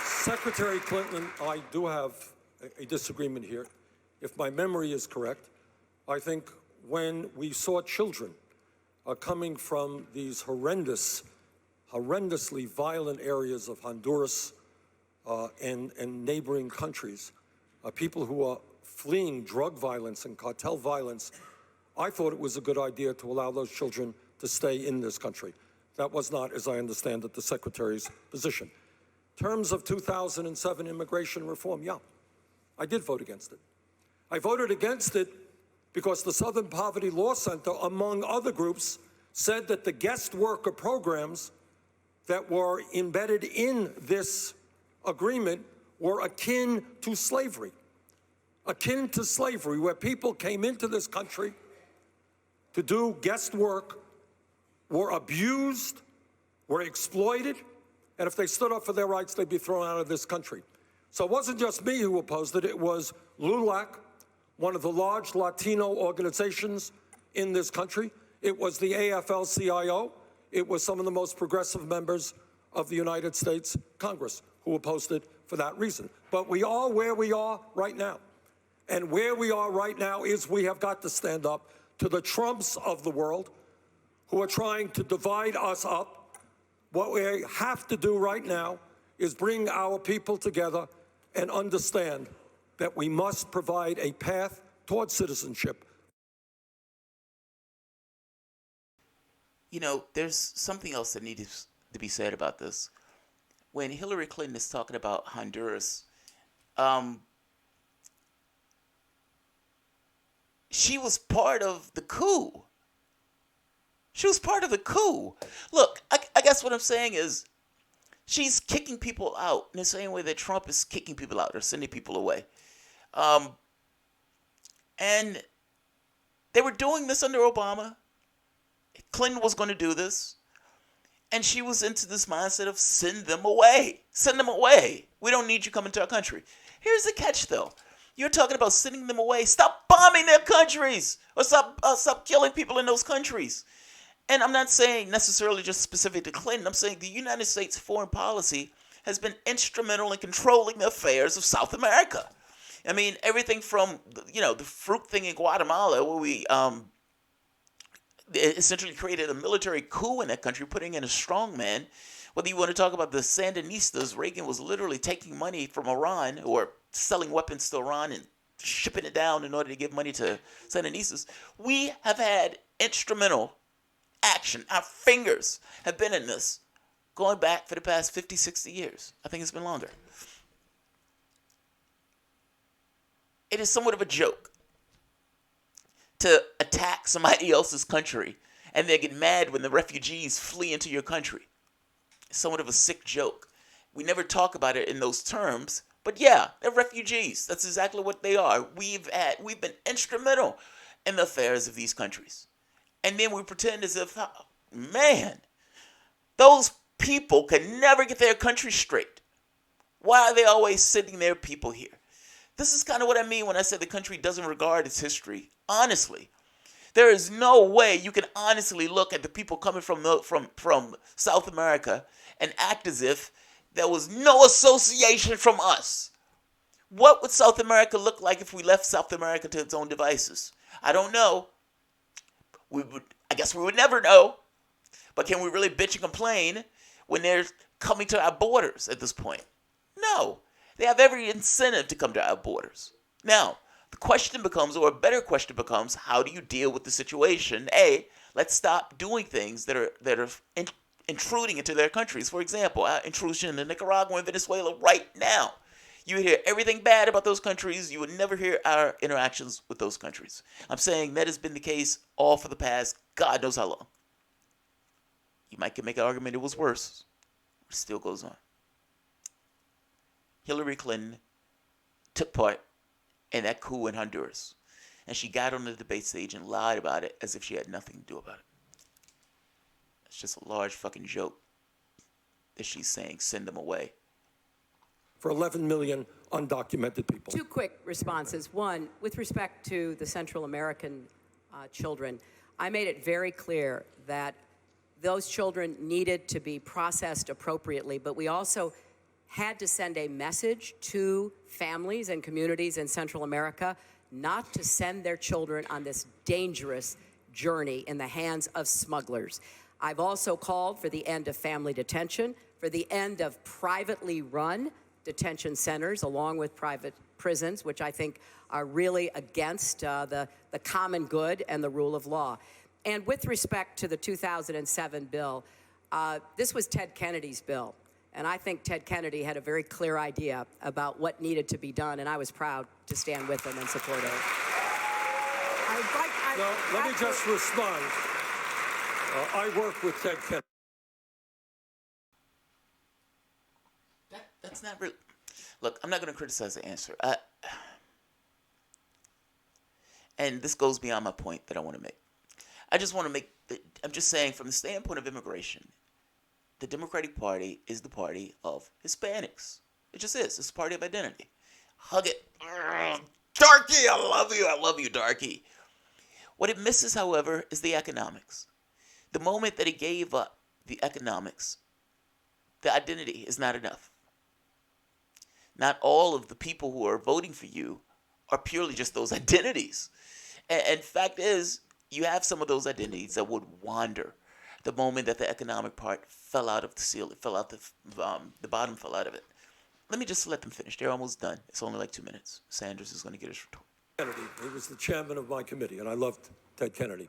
Secretary Clinton, I do have a disagreement here. If my memory is correct, I think when we saw children coming from these horrendously violent areas of Honduras and neighboring countries, people who are fleeing drug violence and cartel violence, I thought it was a good idea to allow those children to stay in this country. That was not, as I understand it, the Secretary's position. terms of 2007 immigration reform, yeah, I did vote against it. I voted against it because the Southern Poverty Law Center, among other groups, said that the guest worker programs that were embedded in this agreement were akin to slavery. Akin to slavery, where people came into this country to do guest work, were abused, were exploited, and if they stood up for their rights, they'd be thrown out of this country. So it wasn't just me who opposed it, it was LULAC, one of the large Latino organizations in this country. It was the AFL-CIO. It was some of the most progressive members of the United States Congress who opposed it for that reason. But we are where we are right now. And where we are right now is we have got to stand up to the Trumps of the world who are trying to divide us up. What we have to do right now is bring our people together and understand that we must provide a path towards citizenship. You know, there's something else that needs to be said about this. When Hillary Clinton is talking about Honduras, she was part of the coup. She was part of the coup. Look, I guess what I'm saying is she's kicking people out in the same way that Trump is kicking people out or sending people away. And they were doing this under Obama. Clinton was going to do this. And she was into this mindset of send them away. Send them away. We don't need you coming to our country. Here's the catch, though. You're talking about sending them away. Stop bombing their countries. Or stop killing people in those countries. And I'm not saying necessarily just specific to Clinton. I'm saying the United States foreign policy has been instrumental in controlling the affairs of South America. I mean, everything from, the fruit thing in Guatemala, where we essentially created a military coup in that country, putting in a strongman. Whether you want to talk about the Sandinistas, Reagan was literally taking money from Iran or selling weapons to Iran and shipping it down in order to give money to Sandinistas. We have had instrumental action. Our fingers have been in this going back for the past 50, 60 years. I think it's been longer. It is somewhat of a joke to attack somebody else's country and then get mad when the refugees flee into your country. It's somewhat of a sick joke. We never talk about it in those terms, but yeah, they're refugees. That's exactly what they are. We've been instrumental in the affairs of these countries. And then we pretend as if, man, those people can never get their country straight. Why are they always sending their people here? This is kind of what I mean when I say the country doesn't regard its history. Honestly, there is no way you can honestly look at the people coming from South America and act as if there was no association from us. What would South America look like if we left South America to its own devices? I don't know. I guess we would never know. But can we really bitch and complain when they're coming to our borders at this point? No. They have every incentive to come to our borders. Now, the question becomes, or a better question becomes, how do you deal with the situation? Let's stop doing things that are intruding into their countries. For example, our intrusion into Nicaragua and Venezuela right now. You would hear everything bad about those countries. You would never hear our interactions with those countries. I'm saying that has been the case all for the past God knows how long. You might make an argument it was worse. It still goes on. Hillary Clinton took part in that coup in Honduras. And she got on the debate stage and lied about it as if she had nothing to do about it. It's just a large fucking joke that she's saying send them away. For 11 million undocumented people. Two quick responses. One, with respect to the Central American children, I made it very clear that those children needed to be processed appropriately, but we also had to send a message to families and communities in Central America not to send their children on this dangerous journey in the hands of smugglers. I've also called for the end of family detention, for the end of privately run detention centers along with private prisons, which I think are really against the common good and the rule of law. And with respect to the 2007 bill, this was Ted Kennedy's bill. And I think Ted Kennedy had a very clear idea about what needed to be done, and I was proud to stand with him and support it. No, let me just respond. I work with Ted Kennedy. That's not real. Look, I'm not going to criticize the answer. And this goes beyond my point that I want to make. I just want to make, I'm just saying from the standpoint of immigration, the Democratic Party is the party of Hispanics. It just is. It's a party of identity. Hug it. Darky, I love you. I love you, Darky. What it misses, however, is the economics. The moment that it gave up the economics, the identity is not enough. Not all of the people who are voting for you are purely just those identities. And fact is, you have some of those identities that would wander the moment that the economic part fell out of the ceiling, fell out the bottom fell out of it. Let me just let them finish. They're almost done. It's only like 2 minutes. Sanders is going to get his retort. Kennedy. He was the chairman of my committee, and I loved Ted Kennedy.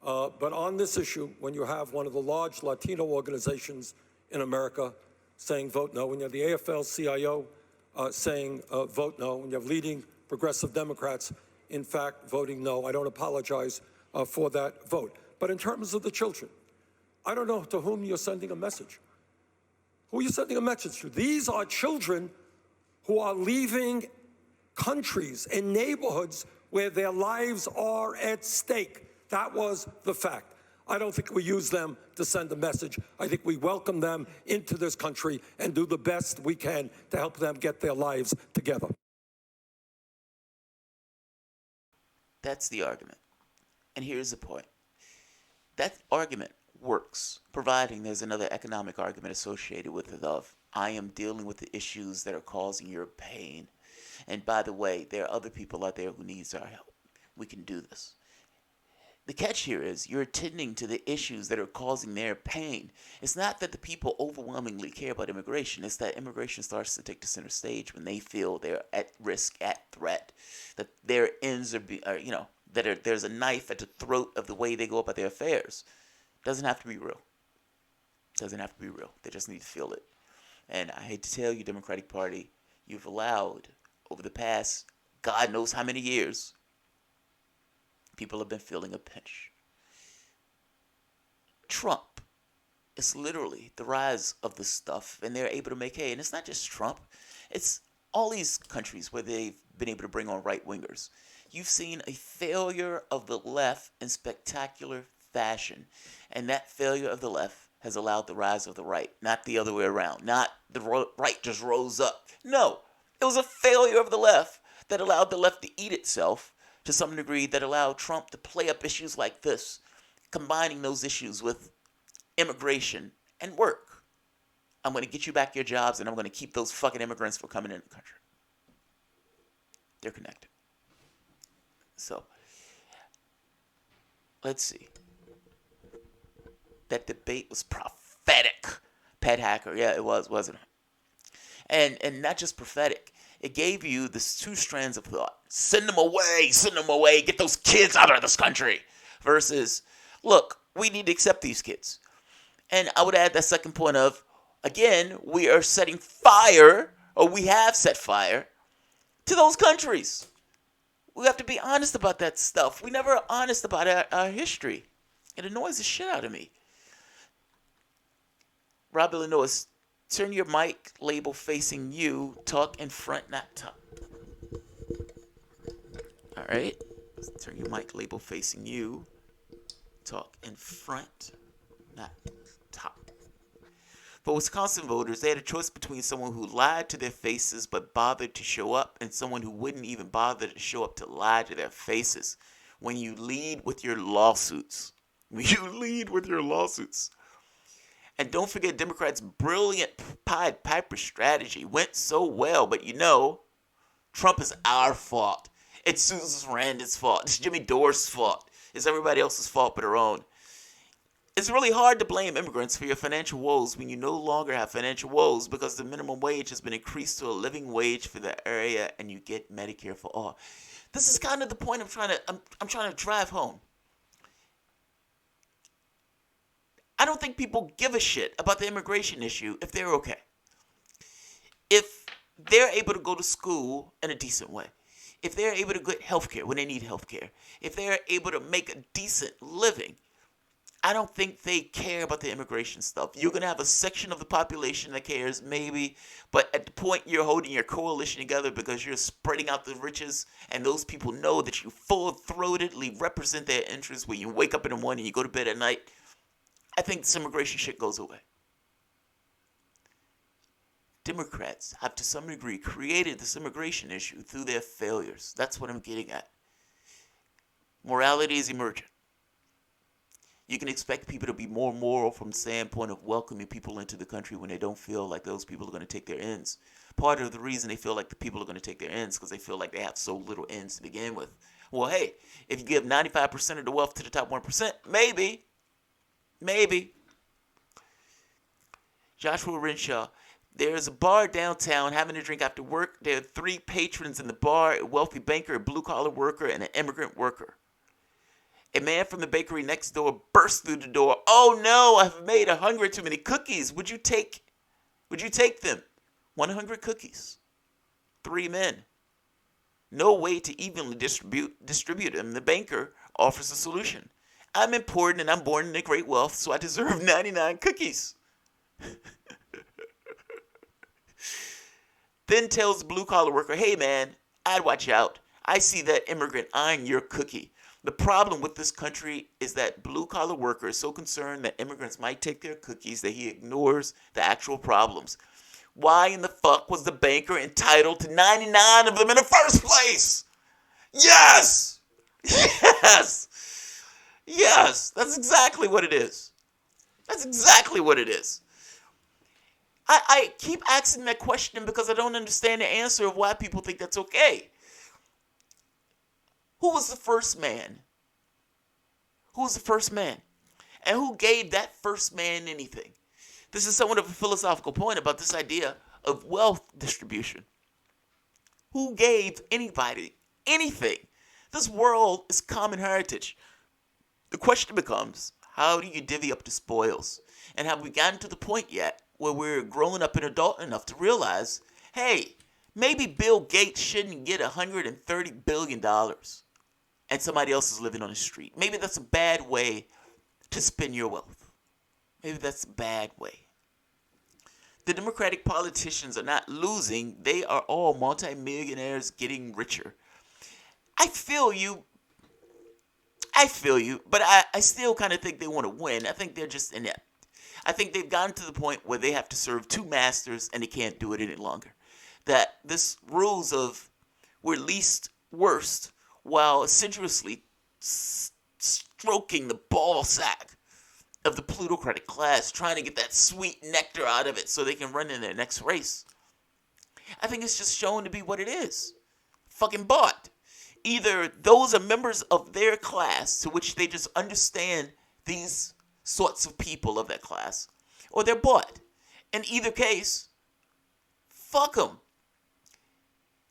But on this issue, when you have one of the large Latino organizations in America saying vote no, when you have the AFL-CIO saying vote no, when you have leading progressive Democrats, in fact, voting no, I don't apologize for that vote. But in terms of the children, I don't know to whom you're sending a message. Who are you sending a message to? These are children who are leaving countries and neighborhoods where their lives are at stake. That was the fact. I don't think we use them to send a message. I think we welcome them into this country and do the best we can to help them get their lives together. That's the argument. And here's the point. That argument works, providing there's another economic argument associated with it of, I am dealing with the issues that are causing your pain. And by the way, there are other people out there who needs our help. We can do this. The catch here is you're attending to the issues that are causing their pain. It's not that the people overwhelmingly care about immigration. It's that immigration starts to take the center stage when they feel they're at risk, at threat, that their ends there's a knife at the throat of the way they go about their affairs. Doesn't have to be real. Doesn't have to be real. They just need to feel it. And I hate to tell you, Democratic Party, you've allowed over the past God knows how many years, people have been feeling a pinch. Trump is literally the rise of this stuff, and they're able to make hay. And it's not just Trump. It's all these countries where they've been able to bring on right-wingers. You've seen a failure of the left in spectacular fashion. And that failure of the left has allowed the rise of the right, not the other way around. Not the right just rose up. No, it was a failure of the left that allowed the left to eat itself to some degree, that allowed Trump to play up issues like this, combining those issues with immigration and work. I'm going to get you back your jobs, and I'm going to keep those fucking immigrants from coming in the country. They're connected. So, let's see. That debate was prophetic. Pat Hacker, yeah, it was, wasn't it? And not just prophetic. It gave you this two strands of thought. Send them away, get those kids out of this country. Versus, look, we need to accept these kids. And I would add that second point of, again, we are setting fire, or we have set fire, to those countries. We have to be honest about that stuff. We never are honest about our history. It annoys the shit out of me. Rob Illinois, turn your mic label facing you. Talk in front, not top. All right. Turn your mic label facing you. Talk in front, not top. For Wisconsin voters, they had a choice between someone who lied to their faces but bothered to show up and someone who wouldn't even bother to show up to lie to their faces. When you lead with your lawsuits. And don't forget, Democrats' brilliant Pied Piper strategy went so well, but Trump is our fault. It's Susan Sarandon's fault. It's Jimmy Dore's fault. It's everybody else's fault but our own. It's really hard to blame immigrants for your financial woes when you no longer have financial woes because the minimum wage has been increased to a living wage for the area and you get Medicare for all. This is kind of the point I'm trying to drive home. I don't think people give a shit about the immigration issue if they're okay. If they're able to go to school in a decent way, if they're able to get health care when they need health care, if they're able to make a decent living, I don't think they care about the immigration stuff. You're going to have a section of the population that cares, maybe, but at the point you're holding your coalition together because you're spreading out the riches, and those people know that you full-throatedly represent their interests when you wake up in the morning and you go to bed at night, I think this immigration shit goes away. Democrats have to some degree created this immigration issue through their failures. That's what I'm getting at. Morality is emergent. You can expect people to be more moral from the standpoint of welcoming people into the country when they don't feel like those people are going to take their ends. Part of the reason they feel like the people are going to take their ends because they feel like they have so little ends to begin with. Well, hey, if you give 95% of the wealth to the top 1%, maybe. Joshua Renshaw, there's a bar downtown having a drink after work. There are 3 patrons in the bar, a wealthy banker, a blue-collar worker, and an immigrant worker. A man from the bakery next door burst through the door. Oh no, I've made 100 too many cookies. Would you take them? 100 cookies. 3 men. No way to evenly distribute them. The banker offers a solution. I'm important and I'm born into great wealth, so I deserve 99 cookies. Then tells the blue-collar worker, hey man, I'd watch out. I see that immigrant eyeing your cookie. The problem with this country is that blue-collar worker is so concerned that immigrants might take their cookies that he ignores the actual problems. Why in the fuck was the banker entitled to 99 of them in the first place? Yes! Yes! Yes! That's exactly what it is. That's exactly what it is. I keep asking that question because I don't understand the answer of why people think that's okay. Who was the first man? Who was the first man? And who gave that first man anything? This is somewhat of a philosophical point about this idea of wealth distribution. Who gave anybody anything? This world is common heritage. The question becomes, how do you divvy up the spoils? And have we gotten to the point yet where we're grown up and adult enough to realize, hey, maybe Bill Gates shouldn't get $130 billion and somebody else is living on the street. Maybe that's a bad way to spend your wealth. Maybe that's a bad way. The Democratic politicians are not losing. They are all multimillionaires getting richer. I feel you, but I still kind of think they want to win. I think they're just inept. I think they've gotten to the point where they have to serve 2 masters and they can't do it any longer. That this rules of we're least worst while assiduously stroking the ball sack of the plutocratic class, trying to get that sweet nectar out of it so they can run in their next race. I think it's just shown to be what it is. Fucking bought. Either those are members of their class to which they just understand these sorts of people of that class, or they're bought. In either case, fuck them.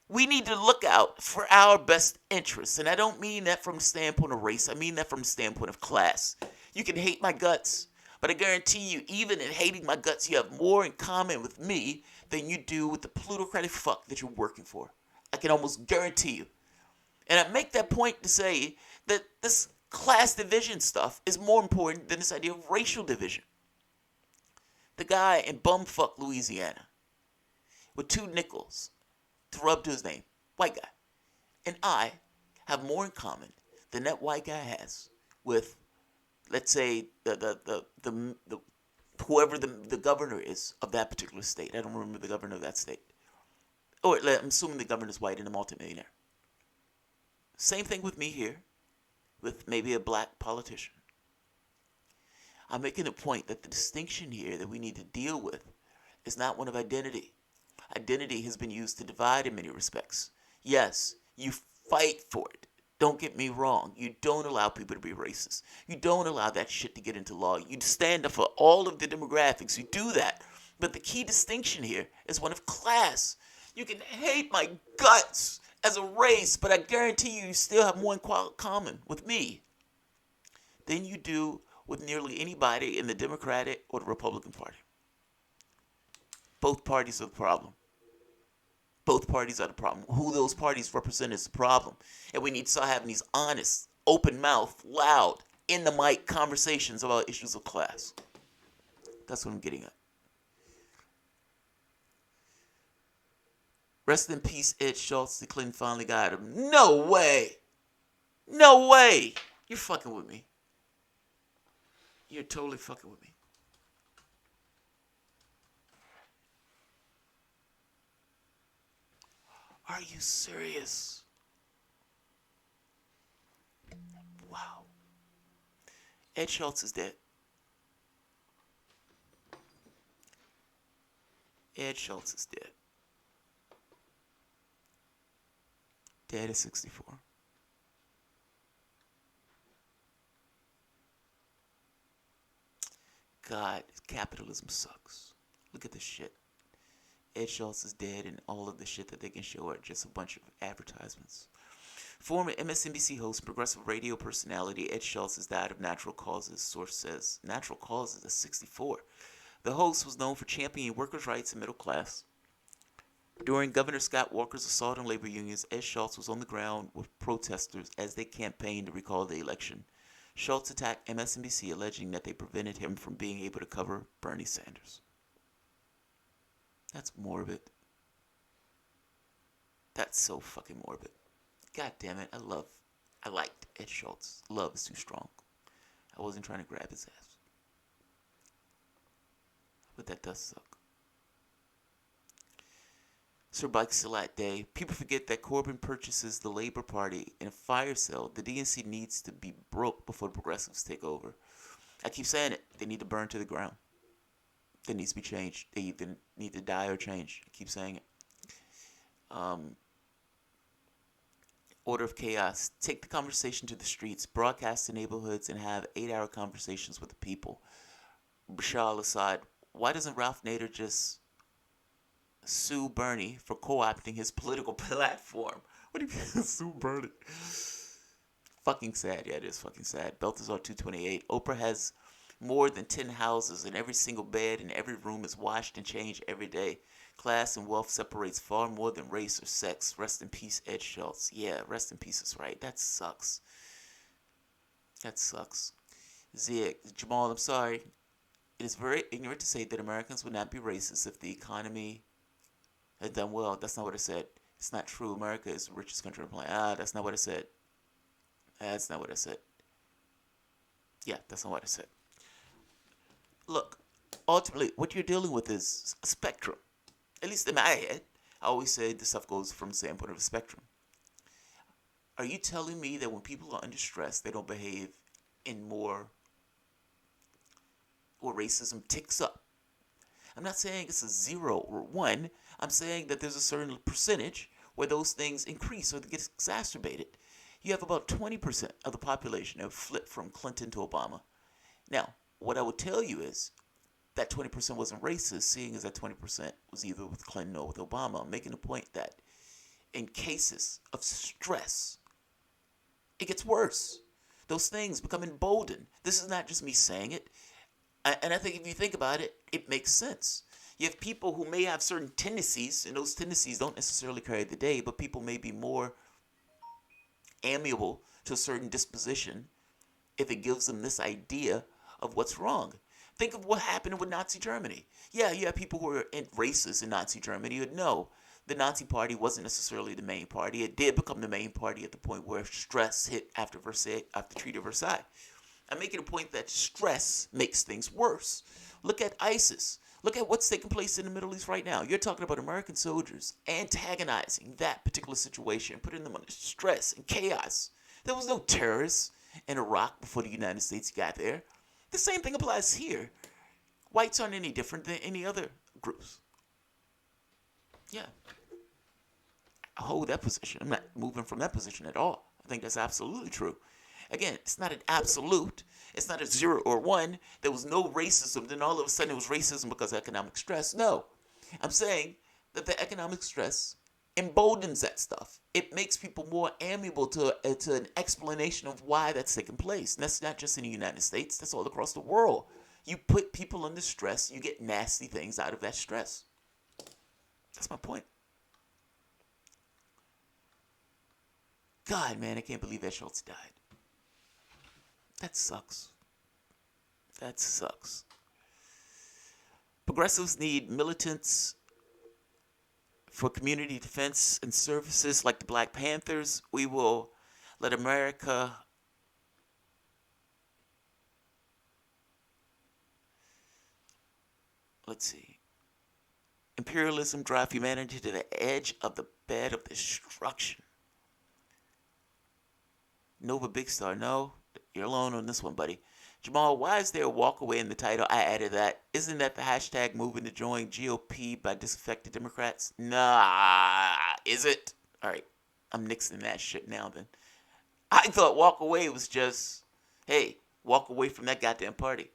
We need to look out for our best interests, and I don't mean that from the standpoint of race. I mean that from the standpoint of class. You can hate my guts, but I guarantee you, even in hating my guts, you have more in common with me than you do with the plutocratic fuck that you're working for. I can almost guarantee you. And I make that point to say that this class division stuff is more important than this idea of racial division. The guy in bumfuck Louisiana with 2 nickels to rub to his name, white guy, and I have more in common than that white guy has with, let's say, the whoever the governor is of that particular state. I don't remember the governor of that state. Or I'm assuming the governor's white and a multimillionaire. Same thing with me here, with maybe a black politician. I'm making a point that the distinction here that we need to deal with is not one of identity. Identity has been used to divide in many respects. Yes, you fight for it. Don't get me wrong. You don't allow people to be racist. You don't allow that shit to get into law. You stand up for all of the demographics. You do that. But the key distinction here is one of class. You can hate my guts as a race, but I guarantee you still have more in common with me than you do with nearly anybody in the Democratic or the Republican Party. Both parties are the problem. Both parties are the problem. Who those parties represent is the problem. And we need to start having these honest, open mouth, loud, in the mic conversations about issues of class. That's what I'm getting at. Rest in peace, Ed Schultz. The Clinton finally got him. No way. No way. You're fucking with me. You're totally fucking with me. Are you serious? Wow. Ed Schultz is dead. Ed Schultz is dead. Dead at 64. God, capitalism sucks. Look at this shit. Ed Schultz is dead, and all of the shit that they can show are just a bunch of advertisements. Former MSNBC host, progressive radio personality Ed Schultz has died of natural causes. Source says natural causes at 64. The host was known for championing workers' rights and middle class. During Governor Scott Walker's assault on labor unions, Ed Schultz was on the ground with protesters as they campaigned to recall the election. Schultz attacked MSNBC, alleging that they prevented him from being able to cover Bernie Sanders. That's morbid. That's so fucking morbid. God damn it, I liked Ed Schultz. Love is too strong. I wasn't trying to grab his ass. But that does suck. Sir Bike Salat Day. People forget that Corbyn purchases the Labour Party in a fire sale. The DNC needs to be broke before the progressives take over. I keep saying it. They need to burn to the ground. There needs to be change. They either need to die or change. I keep saying it. Order of chaos. Take the conversation to the streets, broadcast to neighborhoods, and have 8-hour conversations with the people. Bashar al-Assad. Why doesn't Ralph Nader just sue Bernie for co-opting his political platform? What do you mean, sue Bernie? Fucking sad. Yeah, it is fucking sad. Balthazar 228. Oprah has more than 10 houses, and every single bed in every room is washed and changed every day. Class and wealth separates far more than race or sex. Rest in peace, Ed Schultz. Yeah, rest in peace is right. That sucks. That sucks. Zig, Jamal, I'm sorry. It is very ignorant to say that Americans would not be racist if the economy had done well. That's not what I said. It's not true. America is the richest country on the planet. That's not what I said. That's not what I said. Yeah, that's not what I said. Look, ultimately, what you're dealing with is a spectrum. At least in my head, I always say this stuff goes from the standpoint of a spectrum. Are you telling me that when people are under stress, they don't behave in more, or racism ticks up? I'm not saying it's a 0 or 1. I'm saying that there's a certain percentage where those things increase or they get exacerbated. You have about 20% of the population that flipped from Clinton to Obama. Now, what I would tell you is that 20% wasn't racist, seeing as that 20% was either with Clinton or with Obama. I'm making the point that in cases of stress, it gets worse. Those things become emboldened. This is not just me saying it. And I think if you think about it, it makes sense. You have people who may have certain tendencies, and those tendencies don't necessarily carry the day, but people may be more amiable to a certain disposition if it gives them this idea of what's wrong. Think of what happened with Nazi Germany. Yeah, you have people who are racist in Nazi Germany. But no, the Nazi Party wasn't necessarily the main party. It did become the main party at the point where stress hit after Versailles, after the Treaty of Versailles. I'm making a point that stress makes things worse. Look at ISIS. Look at what's taking place in the Middle East right now. You're talking about American soldiers antagonizing that particular situation, putting them under stress and chaos. There was no terrorists in Iraq before the United States got there. The same thing applies here. Whites aren't any different than any other groups. Yeah. I hold that position. I'm not moving from that position at all. I think that's absolutely true. Again, it's not an absolute. It's not a 0 or 1. There was no racism. Then all of a sudden it was racism because of economic stress. No. I'm saying that the economic stress emboldens that stuff. It makes people more amiable to an explanation of why that's taking place. And that's not just in the United States. That's all across the world. You put people under stress, you get nasty things out of that stress. That's my point. God, man, I can't believe Ed Schultz died. That sucks. That sucks. Progressives need militants for community defense and services like the Black Panthers. We will let America imperialism drive humanity to the edge of the bed of destruction. Nova Big Star, no, you're alone on this one, buddy. Jamal, why is there a walk away in the title? I added that. Isn't that the hashtag moving to join GOP by disaffected Democrats? Nah, is it? All right, I'm nixing that shit now then. I thought walk away was just, hey, walk away from that goddamn party.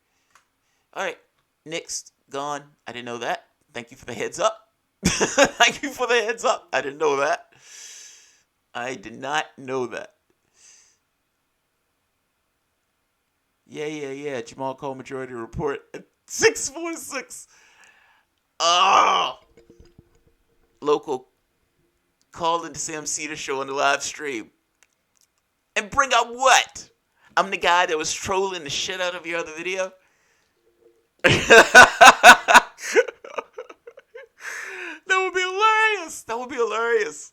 All right, nixed, gone. I didn't know that. Thank you for the heads up. Thank you for the heads up. I didn't know that. I did not know that. Yeah. Jamal Cole Majority Report at 6:46. Oh! Local called into Sam Cedar show on the live stream. And bring up what? I'm the guy that was trolling the shit out of your other video? That would be hilarious. That would be hilarious.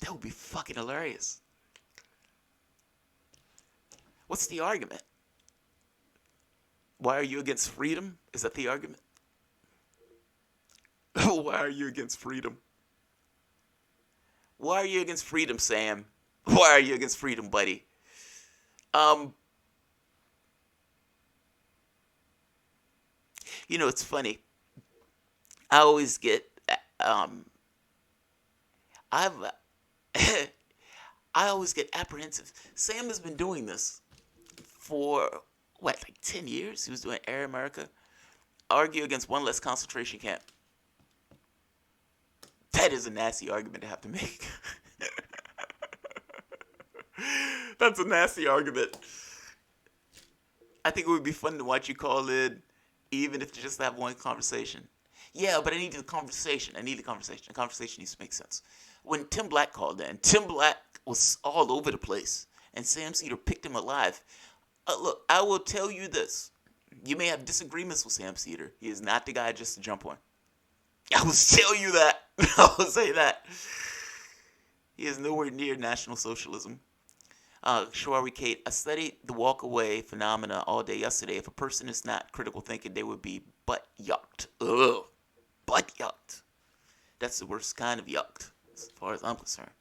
That would be fucking hilarious. What's the argument? Why are you against freedom? Is that the argument? Why are you against freedom? Why are you against freedom, Sam? Why are you against freedom, buddy? You know, it's funny. I always get, I always get apprehensive. Sam has been doing this for, what, like 10 years? He was doing Air America. Argue against one less concentration camp. That is a nasty argument to have to make. That's a nasty argument. I think it would be fun to watch you call in, even if you just have one conversation. Yeah, but I need the conversation. The conversation needs to make sense. When Tim Black called in, Tim Black was all over the place, and Sam Cedar picked him alive. Look, I will tell you this. You may have disagreements with Sam Cedar. He is not the guy just to jump on. I will tell you that. I will say that. He is nowhere near National Socialism. Shawari Kate, I studied the walk away phenomena all day yesterday. If a person is not critical thinking, they would be butt yucked. Ugh. Butt yucked. That's the worst kind of yucked, as far as I'm concerned.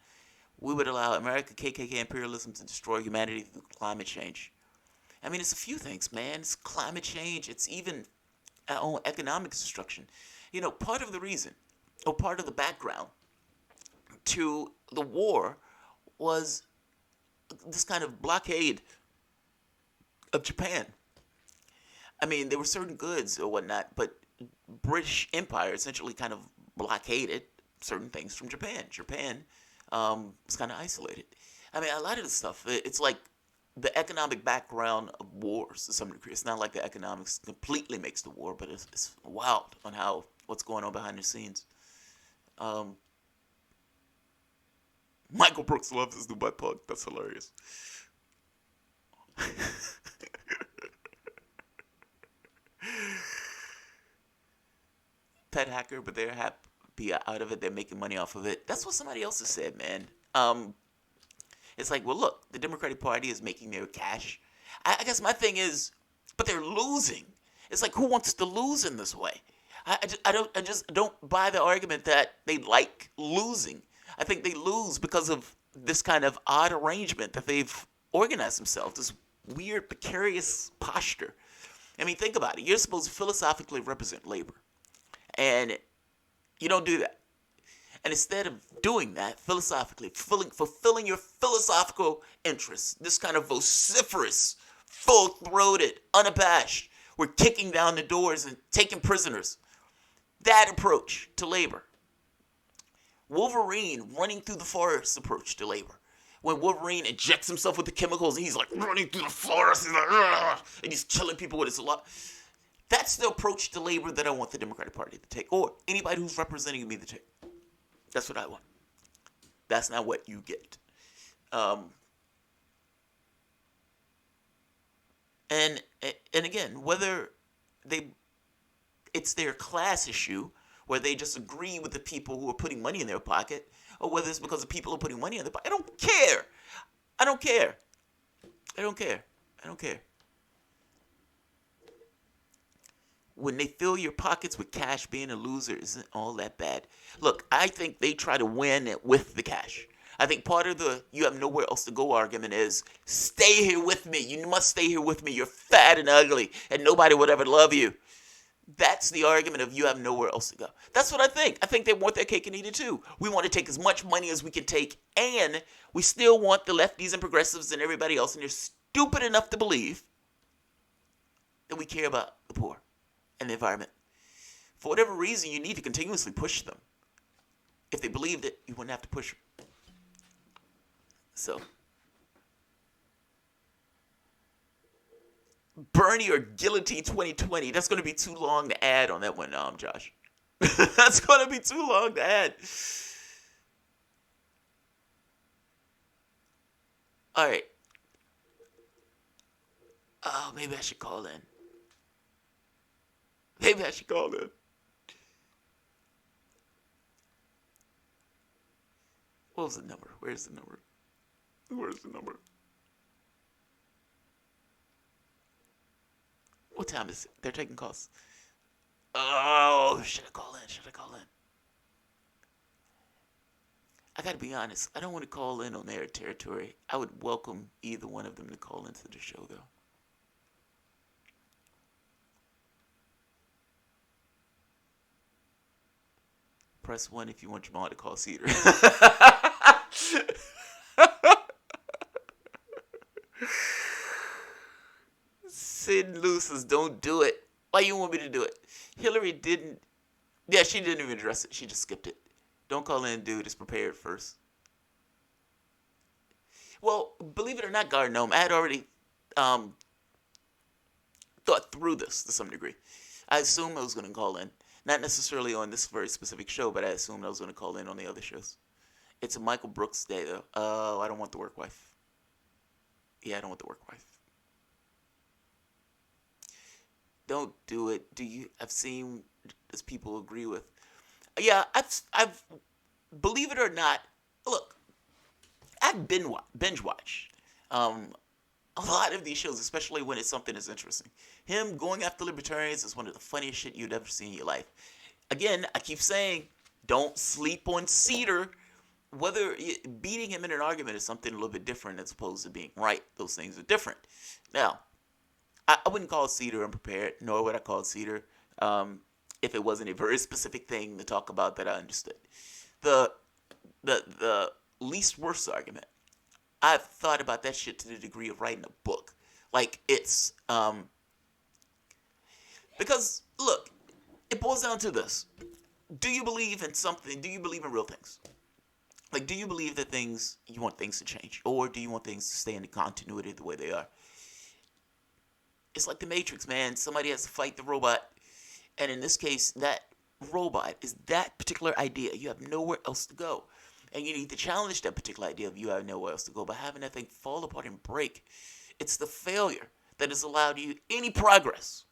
We would allow America, KKK imperialism to destroy humanity through climate change. I mean, it's a few things, man. It's climate change. It's even our own economic destruction. You know, part of the reason, or part of the background to the war was this kind of blockade of Japan. I mean, there were certain goods or whatnot, but British Empire essentially kind of blockaded certain things from Japan. Japan was kind of isolated. I mean, a lot of this stuff, it's like the economic background of wars to some degree. It's not like the economics completely makes the war, but it's wild on how what's going on behind the scenes. Michael Brooks loves his new butt plug. That's hilarious. Pet hacker, but they're happy out of it. They're making money off of it. That's what somebody else has said, man. It's like, well, look, the Democratic Party is making their cash. I guess my thing is, but they're losing. It's like, who wants to lose in this way? I just don't buy the argument that they like losing. I think they lose because of this kind of odd arrangement that they've organized themselves, this weird, precarious posture. I mean, think about it. You're supposed to philosophically represent labor, and you don't do that. And instead of doing that philosophically, fulfilling your philosophical interests, this kind of vociferous, full-throated, unabashed, we're kicking down the doors and taking prisoners. That approach to labor Wolverine running through the forest approach to labor. When Wolverine injects himself with the chemicals and he's like running through the forest, he's like, "Ugh," and he's killing people with his lot. That's the approach to labor that I want the Democratic Party to take, or anybody who's representing me to take. That's what I want. That's not what you get. And again, whether it's their class issue where they just agree with the people who are putting money in their pocket, or whether it's because the people are putting money in their pocket. I don't care. I don't care. I don't care. I don't care. When they fill your pockets with cash, being a loser isn't all that bad. Look, I think they try to win it with the cash. I think part of the you have nowhere else to go argument is stay here with me. You must stay here with me. You're fat and ugly and nobody would ever love you. That's the argument of you have nowhere else to go. That's what I think. I think they want their cake and eat it too. We want to take as much money as we can take, and we still want the lefties and progressives and everybody else, and they're stupid enough to believe that we care about the poor and the environment. For whatever reason, you need to continuously push them. If they believed it, you wouldn't have to push them. So, Bernie or Guillotine 2020. That's going to be too long to add on that one, Josh. That's going to be too long to add. All right. Oh, maybe I should call in. Maybe I should call in. What was the number? Where's the number? Where's the number? What time is it? They're taking calls. Oh, should I call in? Should I call in? I gotta be honest. I don't want to call in on their territory. I would welcome either one of them to call into the show, though. Press 1 if you want Jamal to call Cedar. Sid Lucis, don't do it. Why you want me to do it? Hillary didn't. Yeah, she didn't even address it. She just skipped it. Don't call in, dude. It's prepared first. Well, believe it or not, Garden Gnome, I had already thought through this to some degree. I assumed I was going to call in. Not necessarily on this very specific show, but I assumed I was going to call in on the other shows. It's a Michael Brooks day, though. Oh, I don't want the work wife. Yeah, I don't want the work wife. Don't do it. I've seen as people agree with. Yeah, I've believe it or not, look, I've binge watched a lot of these shows, especially when it's something that's interesting. Him going after libertarians is one of the funniest shit you'd ever see in your life. Again, I keep saying, don't sleep on Cedar. Whether beating him in an argument is something a little bit different as opposed to being right. Those things are different. Now, I wouldn't call Cedar unprepared, nor would I call Cedar if it wasn't a very specific thing to talk about that I understood. The least worst argument, I've thought about that shit to the degree of writing a book. Like, it's because, look, it boils down to this. Do you believe in something? Do you believe in real things? Like, do you believe that you want things to change? Or do you want things to stay in the continuity the way they are? It's like the Matrix, man. Somebody has to fight the robot. And in this case, that robot is that particular idea. You have nowhere else to go. And you need to challenge that particular idea of you have nowhere else to go by having that thing fall apart and break. It's the failure that has allowed you any progress.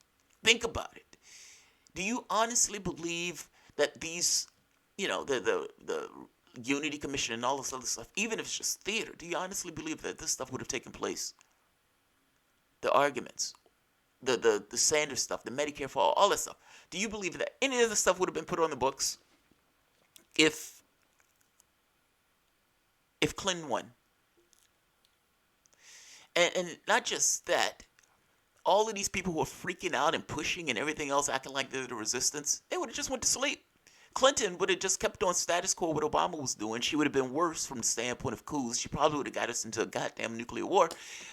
Think about it. Do you honestly believe that these, the Unity Commission and all this other stuff, even if it's just theater, do you honestly believe that this stuff would have taken place? The arguments, the Sanders stuff, the Medicare for all that stuff. Do you believe that any of this stuff would have been put on the books if Clinton won? And not just that, all of these people who are freaking out and pushing and everything else, acting like they're the resistance, they would have just went to sleep. Clinton would have just kept on status quo what Obama was doing. She would have been worse from the standpoint of coups. She probably would have got us into a goddamn nuclear war.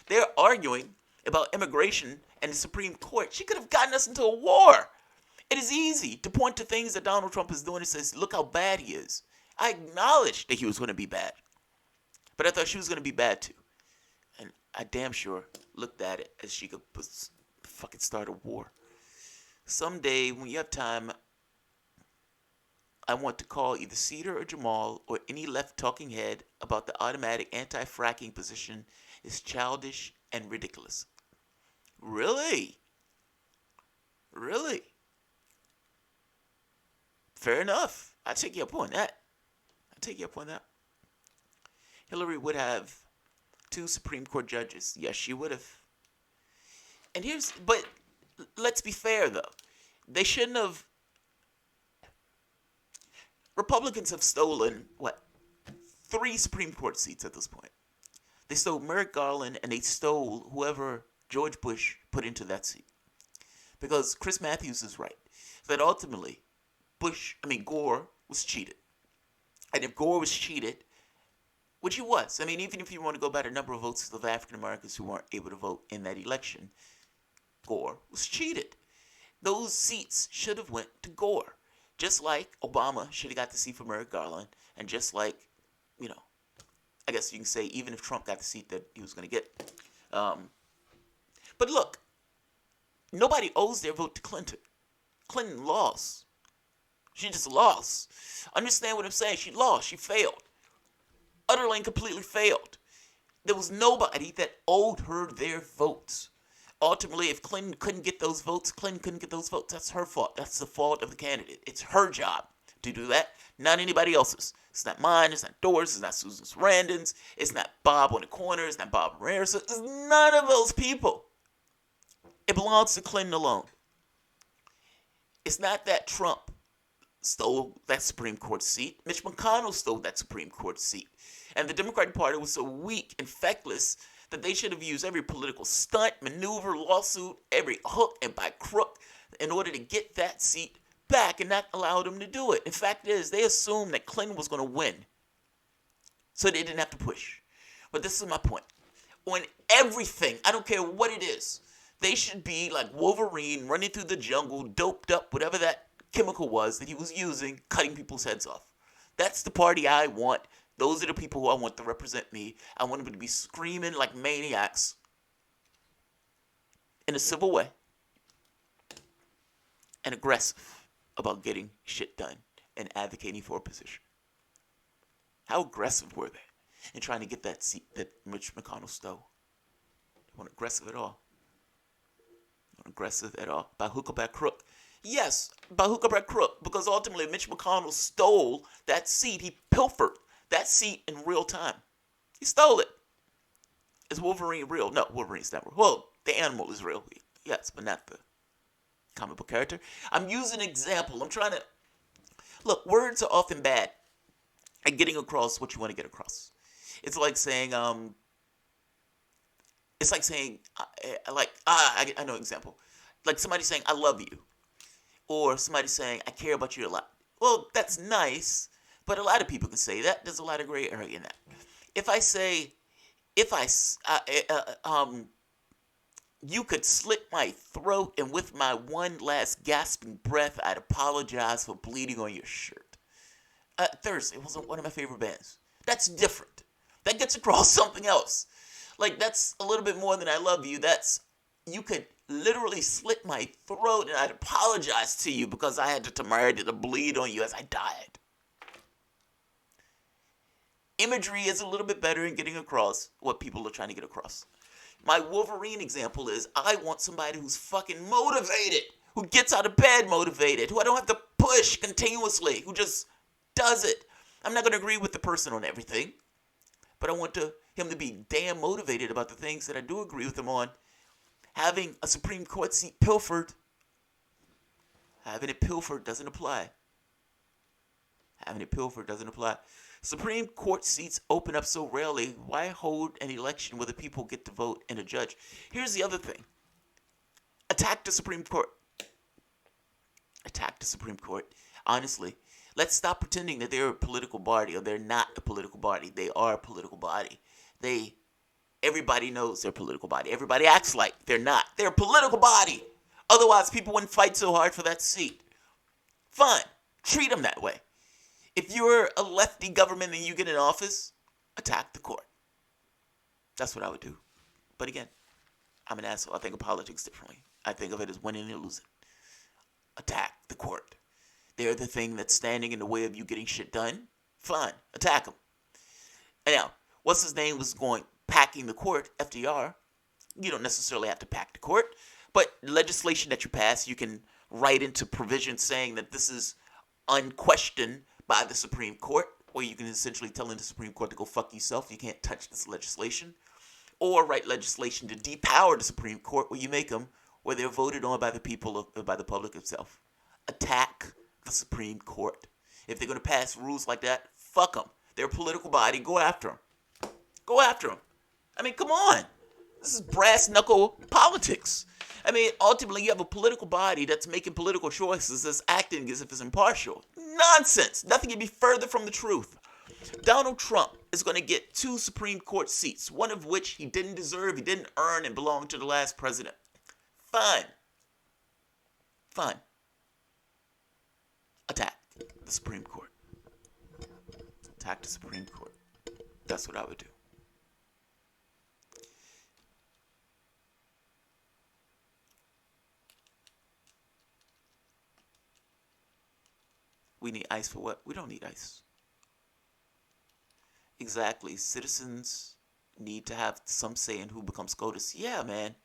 They're arguing about immigration and the Supreme Court. She could have gotten us into a war. It is easy to point to things that Donald Trump is doing and says, look how bad he is. I acknowledged that he was going to be bad. But I thought she was going to be bad too. And I damn sure looked at it as she could fucking start a war. Someday, when you have time, I want to call either Cedar or Jamal or any left talking head about the automatic anti-fracking position is childish and ridiculous. Really? Really? Fair enough. I take you up on that. Hillary would have 2 Supreme Court judges. Yes, she would have. But let's be fair though. They shouldn't have. Republicans have stolen, 3 Supreme Court seats at this point. They stole Merrick Garland and they stole whoever George Bush put into that seat. Because Chris Matthews is right. That ultimately, Gore was cheated. And if Gore was cheated, which he was, even if you want to go by the number of votes of African Americans who weren't able to vote in that election, Gore was cheated. Those seats should have went to Gore. Just like Obama should have got the seat for Merrick Garland, and just like, I guess you can say even if Trump got the seat that he was going to get. But look, nobody owes their vote to Clinton. Clinton lost. She just lost. Understand what I'm saying? She lost. She failed. Utterly and completely failed. There was nobody that owed her their votes. Ultimately, if Clinton couldn't get those votes, That's her fault. That's the fault of the candidate. It's her job to do that, not anybody else's. It's not mine. It's not Doris. It's not Susan Sarandon's. It's not Bob on the corner. It's not Bob Ramirez. It's none of those people. It belongs to Clinton alone. It's not that Trump stole that Supreme Court seat. Mitch McConnell stole that Supreme Court seat. And the Democratic Party was so weak and feckless that they should have used every political stunt, maneuver, lawsuit, every hook and by crook in order to get that seat back, and that allowed them to do it. In fact, they assumed that Clinton was going to win, so they didn't have to push. But this is my point. On everything, I don't care what it is, they should be like Wolverine running through the jungle, doped up, whatever that chemical was that he was using, cutting people's heads off. That's the party I want. Those are the people who I want to represent me. I want them to be screaming like maniacs in a civil way and aggressive about getting shit done and advocating for a position. How aggressive were they in trying to get that seat that Mitch McConnell stole? They weren't aggressive at all. By hook or by crook. Yes, by hook or by crook, because ultimately Mitch McConnell stole that seat. He pilfered that seat in real time. He stole it. Is Wolverine real? No, Wolverine's not real. Well, the animal is real, yes, but not the comic book character. I'm using an example. I'm trying to... Look, words are often bad at getting across what you want to get across. It's like saying, I know an example. Like somebody saying, I love you. Or somebody saying, I care about you a lot. Well, that's nice, but a lot of people can say that. There's a lot of gray area in that. If I say, you could slit my throat, and with my one last gasping breath, I'd apologize for bleeding on your shirt. Thursday was one of my favorite bands. That's different. That gets across something else. Like, that's a little bit more than I love you. You could literally slit my throat, and I'd apologize to you because I had to bleed on you as I died. Imagery is a little bit better in getting across what people are trying to get across. My Wolverine example is, I want somebody who's fucking motivated, who gets out of bed motivated, who I don't have to push continuously, who just does it. I'm not going to agree with the person on everything, but I want him to be damn motivated about the things that I do agree with him on. Having a Supreme Court seat pilfered, having it pilfered doesn't apply. Supreme Court seats open up so rarely. Why hold an election where the people get to vote and a judge? Here's the other thing. Attack the Supreme Court. Honestly, let's stop pretending that they're a political body or they're not a political body. They are a political body. Everybody knows they're a political body. Everybody acts like they're not. They're a political body. Otherwise, people wouldn't fight so hard for that seat. Fine. Treat them that way. If you're a lefty government and you get in office, attack the court. That's what I would do. But again, I'm an asshole. I think of politics differently. I think of it as winning and losing. Attack the court. They're the thing that's standing in the way of you getting shit done. Fine, attack them. And now, what's his name was packing the court, FDR. You don't necessarily have to pack the court, but legislation that you pass, you can write into provisions saying that this is unquestioned by the Supreme Court, or you can essentially tell the Supreme Court to go fuck yourself. You can't touch this legislation. Or write legislation to depower the Supreme Court where you make them, where they're voted on by the people, by the public itself. Attack the Supreme Court. If they're going to pass rules like that, fuck them. They're a political body. Go after them. Go after them. I mean, come on. This is brass knuckle politics. I mean, ultimately, you have a political body that's making political choices, that's acting as if it's impartial. Nonsense. Nothing can be further from the truth. Donald Trump is going to get 2 Supreme Court seats, one of which he didn't deserve, he didn't earn, and belonged to the last president. Fine. Fine. Attack the Supreme Court. Attack the Supreme Court. That's what I would do. We need ICE for what? We don't need ICE. Exactly. Citizens need to have some say in who becomes SCOTUS. Yeah, man.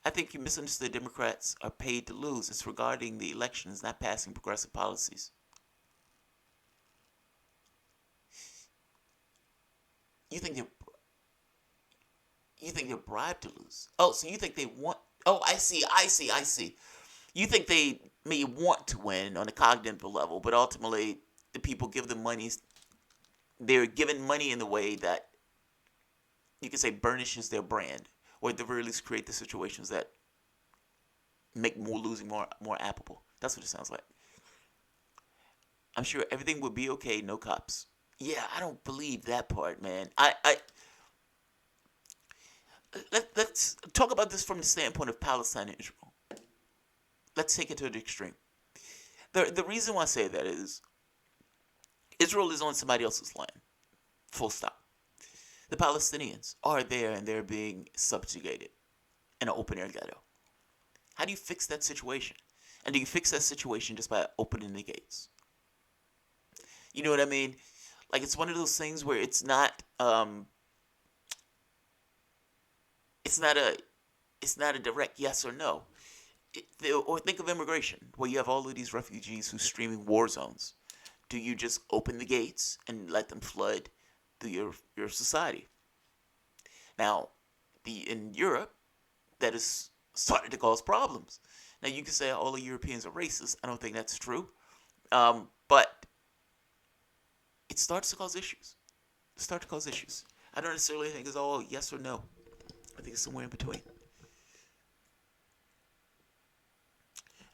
I think you misunderstood. Democrats are paid to lose. It's regarding the elections, not passing progressive policies. You think they're bribed to lose? Oh, so you think they want? Oh, I see. You think they may want to win on a cognitive level, but ultimately the people give them money. They're given money in the way that you can say burnishes their brand, or at the very least create the situations that make losing more applicable. That's what it sounds like. I'm sure everything would be okay, no cops. Yeah, I don't believe that part, man. Let's talk about this from the standpoint of Palestine and Israel. Let's take it to the extreme. The reason why I say that is Israel is on somebody else's land. Full stop. The Palestinians are there and they're being subjugated in an open air ghetto. How do you fix that situation? And do you fix that situation just by opening the gates? You know what I mean? Like, it's one of those things where it's not a direct yes or no. Or think of immigration, where you have all of these refugees who's streaming war zones. Do you just open the gates and let them flood through your society? Now, in Europe, that is starting to cause problems. Now, you can say all the Europeans are racist. I don't think that's true. But it starts to cause issues. I don't necessarily think it's all yes or no. I think it's somewhere in between.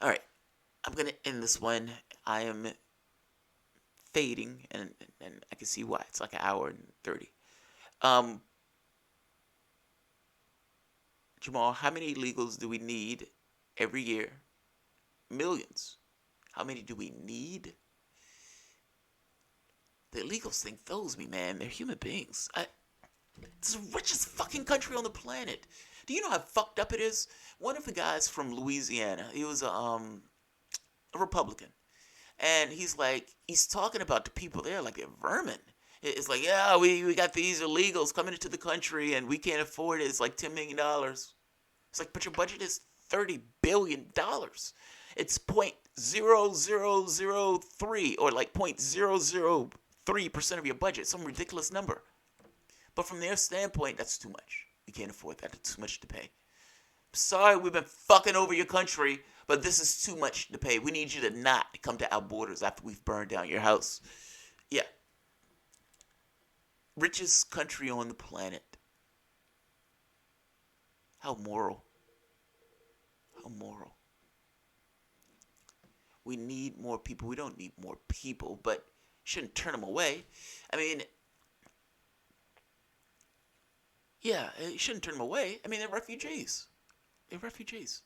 All right, I'm going to end this one. I am fading, and I can see why. It's like an hour and 30. Jamal, how many illegals do we need every year? Millions. How many do we need? The illegals think those me, man. They're human beings. It's the richest fucking country on the planet. Do you know how fucked up it is? One of the guys from Louisiana, he was a Republican. And he's talking about the people there like they're vermin. It's like, yeah, we got these illegals coming into the country and we can't afford it. It's like $10 million. It's like, but your budget is $30 billion. It's 0.0003 or like 0.003% of your budget. Some ridiculous number. But from their standpoint, that's too much. We can't afford that. It's too much to pay. Sorry, we've been fucking over your country, but this is too much to pay. We need you to not come to our borders after we've burned down your house. Yeah. Richest country on the planet. How moral. How moral. We need more people. We don't need more people, but shouldn't turn them away. I mean, yeah, you shouldn't turn them away. I mean, they're refugees. They're refugees.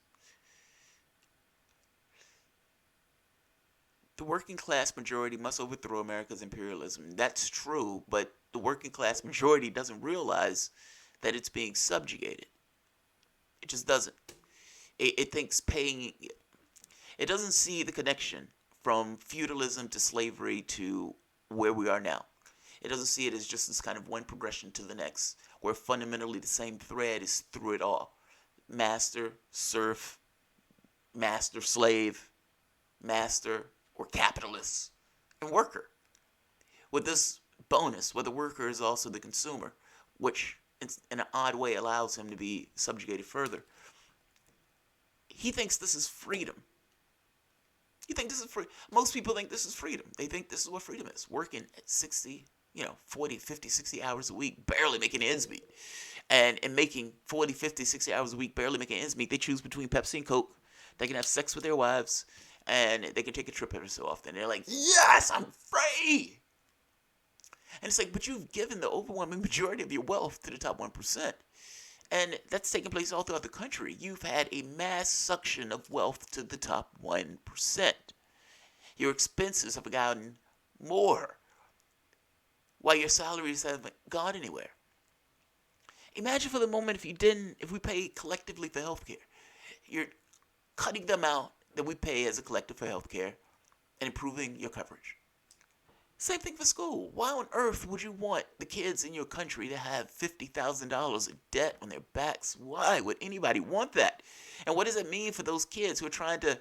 the working class majority must overthrow America's imperialism. That's true, but the working class majority doesn't realize that it's being subjugated. It just doesn't. It thinks paying. It doesn't see the connection from feudalism to slavery to where we are now. It doesn't see it as just this kind of one progression to the next, where fundamentally the same thread is through it all. Master, serf, master, slave, master, or capitalist, and worker. With this bonus, where the worker is also the consumer, which in an odd way allows him to be subjugated further. He thinks this is freedom. You think this is free? Most people think this is freedom. They think this is what freedom is. Working at 60, 40, 50, 60 hours a week, barely making ends meet. And in making 40, 50, 60 hours a week, barely making ends meet, they choose between Pepsi and Coke. They can have sex with their wives, and they can take a trip every so often. They're like, yes, I'm free. And it's like, but you've given the overwhelming majority of your wealth to the top 1%. And that's taking place all throughout the country. You've had a mass suction of wealth to the top 1%. Your expenses have gotten more, while your salaries haven't gone anywhere. Imagine for the moment if we pay collectively for healthcare. You're cutting the amount that we pay as a collective for healthcare and improving your coverage. Same thing for school. Why on earth would you want the kids in your country to have $50,000 of debt on their backs? Why would anybody want that? And what does it mean for those kids who are trying to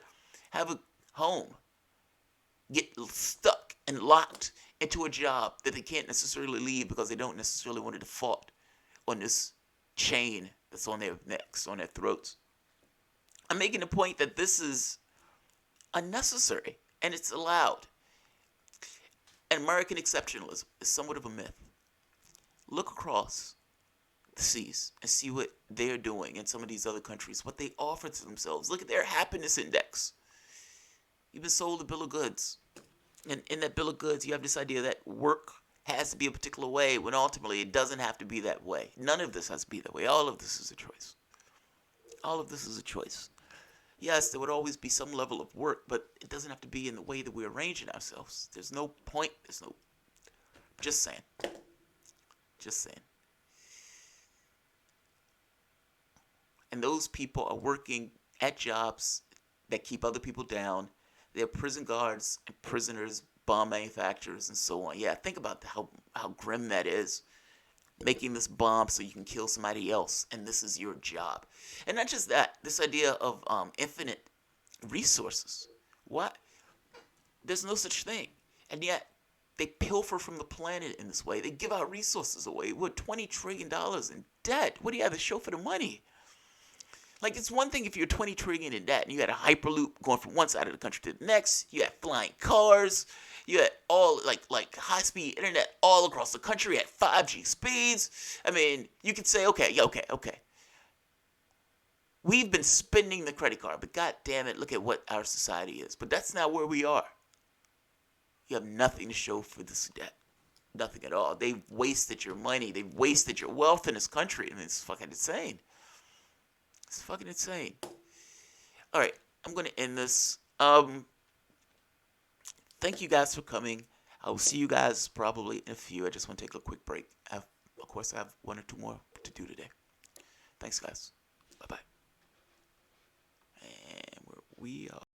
have a home, get stuck and locked into a job that they can't necessarily leave because they don't necessarily want to default on this chain that's on their necks, on their throats? I'm making the point that this is unnecessary and it's allowed. And American exceptionalism is somewhat of a myth. Look across the seas and see what they're doing in some of these other countries, what they offer to themselves. Look at their happiness index. You've been sold a bill of goods. And in that bill of goods, you have this idea that work has to be a particular way when ultimately it doesn't have to be that way. None of this has to be that way. All of this is a choice. All of this is a choice. Yes, there would always be some level of work, but it doesn't have to be in the way that we're arranging ourselves. There's no point. Just saying. Just saying. And those people are working at jobs that keep other people down. They're prison guards and prisoners, bomb manufacturers, and so on. Yeah, think about how grim that is. Making this bomb so you can kill somebody else, and this is your job. And not just that, this idea of infinite resources. What? There's no such thing. And yet, they pilfer from the planet in this way. They give out resources away. We're $20 trillion in debt. What do you have to show for the money? Like, it's one thing if you're $20 trillion in debt and you had a hyperloop going from one side of the country to the next. You had flying cars. You had all, like high-speed internet all across the country at 5G speeds. I mean, you could say, okay. We've been spending the credit card, but god damn it, look at what our society is. But that's not where we are. You have nothing to show for this debt. Nothing at all. They've wasted your money. They've wasted your wealth in this country. I mean, it's fucking insane. It's fucking insane. All right, I'm going to end this. Thank you guys for coming. I will see you guys probably in a few. I just want to take a quick break. Of course, I have one or two more to do today. Thanks, guys. Bye-bye. And we are.